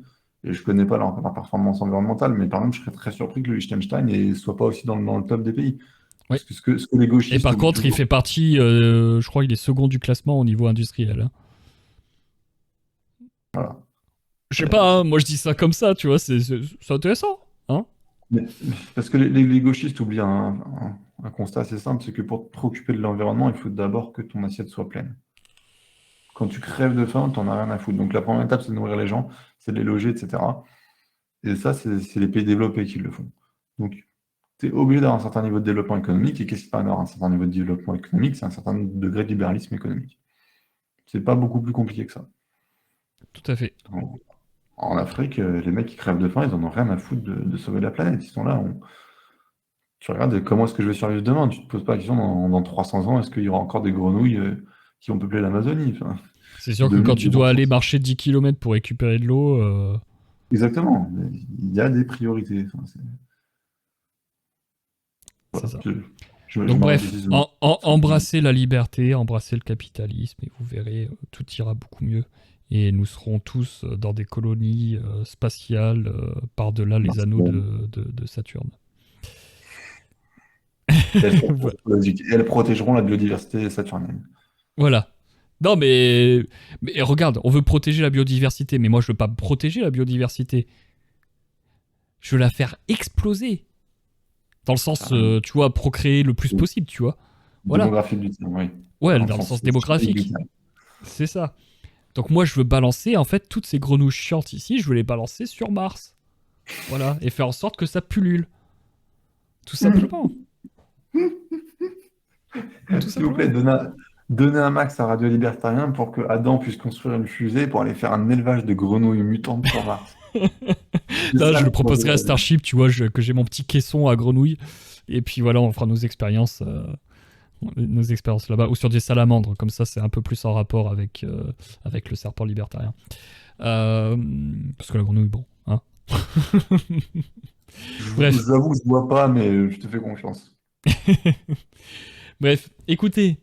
et je connais pas leur performance environnementale, mais par exemple, je serais très surpris que le Liechtenstein ne soit pas aussi dans le top des pays. Ouais. Parce que ce que les gauchistes. Et par contre, il fait partie, je crois, il est second du classement au niveau industriel. Hein. Voilà. Je sais pas, hein, moi je dis ça comme ça, tu vois, c'est intéressant. Hein, parce que les gauchistes oublient un constat assez simple, c'est que pour te préoccuper de l'environnement, il faut d'abord que ton assiette soit pleine. Quand tu crèves de faim, tu n'en as rien à foutre. Donc la première étape, c'est de nourrir les gens, c'est de les loger, etc. Et ça, c'est les pays développés qui le font. Donc tu es obligé d'avoir un certain niveau de développement économique. Et qu'est-ce qui permet d'avoir un certain niveau de développement économique? C'est un certain degré de libéralisme économique. C'est pas beaucoup plus compliqué que ça. Tout à fait. En Afrique, les mecs qui crèvent de faim, ils en ont rien à foutre de sauver la planète. Ils sont là. Tu regardes comment est-ce que je vais survivre demain? Tu te poses pas la question dans 300 ans, est-ce qu'il y aura encore des grenouilles qui vont peupler l'Amazonie? Enfin, c'est sûr que quand tu dois aller marcher 10 km pour récupérer de l'eau... Exactement. Il y a des priorités. Enfin, c'est ça. Donc bref, embrassez la liberté, embrassez le capitalisme et vous verrez, tout ira beaucoup mieux. Et nous serons tous dans des colonies spatiales par-delà les anneaux de Saturne. Elles protégeront la biodiversité saturnienne. Voilà. Non, mais regarde, on veut protéger la biodiversité, mais moi je veux pas protéger la biodiversité. Je veux la faire exploser. Dans le sens, tu vois, procréer le plus possible, tu vois. Voilà. Démographique du terme, oui. Ouais, dans le sens démographique. C'est ça. Donc moi, je veux balancer, en fait, toutes ces grenouilles chiantes ici, je veux les balancer sur Mars. Voilà. Et faire en sorte que ça pullule. Tout simplement. S'il vous plaît, donnez un max à Radio Libertarien pour que Adam puisse construire une fusée pour aller faire un élevage de grenouilles mutantes sur Mars. Là, je le proposerai à Starship, tu vois, que j'ai mon petit caisson à grenouilles. Et puis voilà, on fera nos expériences là-bas. Ou sur des salamandres, comme ça, c'est un peu plus en rapport avec le serpent libertarien. Parce que la grenouille, bon. Hein. Bref. J'avoue, je vois pas, mais je te fais confiance. Bref, écoutez,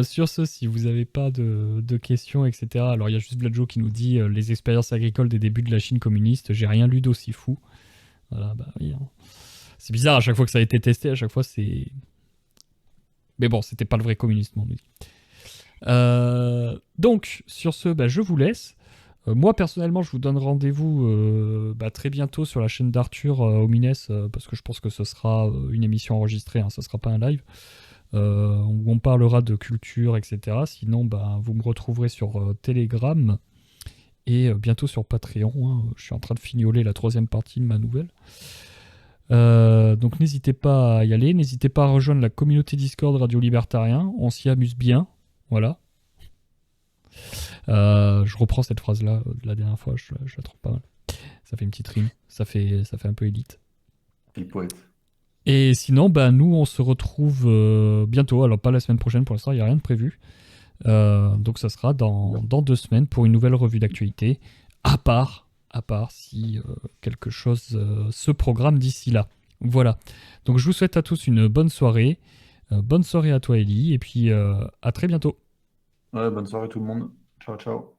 sur ce, si vous n'avez pas de questions, etc. Alors, il y a juste Bladjo qui nous dit les expériences agricoles des débuts de la Chine communiste, j'ai rien lu d'aussi fou. Voilà, bah oui. Hein. C'est bizarre, à chaque fois que ça a été testé, à chaque fois c'est... Mais bon, c'était pas le vrai communisme, on nous dit. Donc, sur ce, bah, je vous laisse. Moi, personnellement, je vous donne rendez-vous très bientôt sur la chaîne d'Arthur Homines, parce que je pense que ce sera une émission enregistrée, hein, ce sera pas un live, où on parlera de culture, etc. Sinon, bah, vous me retrouverez sur Telegram. et bientôt sur Patreon. Hein. Je suis en train de fignoler la 3e partie de ma nouvelle. Donc n'hésitez pas à y aller. N'hésitez pas à rejoindre la communauté Discord Radio Libertarien. On s'y amuse bien. Voilà. Je reprends cette phrase-là de la dernière fois. Je la trouve pas mal. Ça fait une petite rime. Ça fait un peu élite. Et poète. Et sinon, nous, on se retrouve bientôt. Alors, pas la semaine prochaine, pour l'instant, il n'y a rien de prévu. Donc, ça sera dans 2 semaines pour une nouvelle revue d'actualité. À part si quelque chose se programme d'ici là. Voilà. Donc, je vous souhaite à tous une bonne soirée. Bonne soirée à toi, Ellie. Et puis, à très bientôt. Ouais, bonne soirée tout le monde. Ciao, ciao.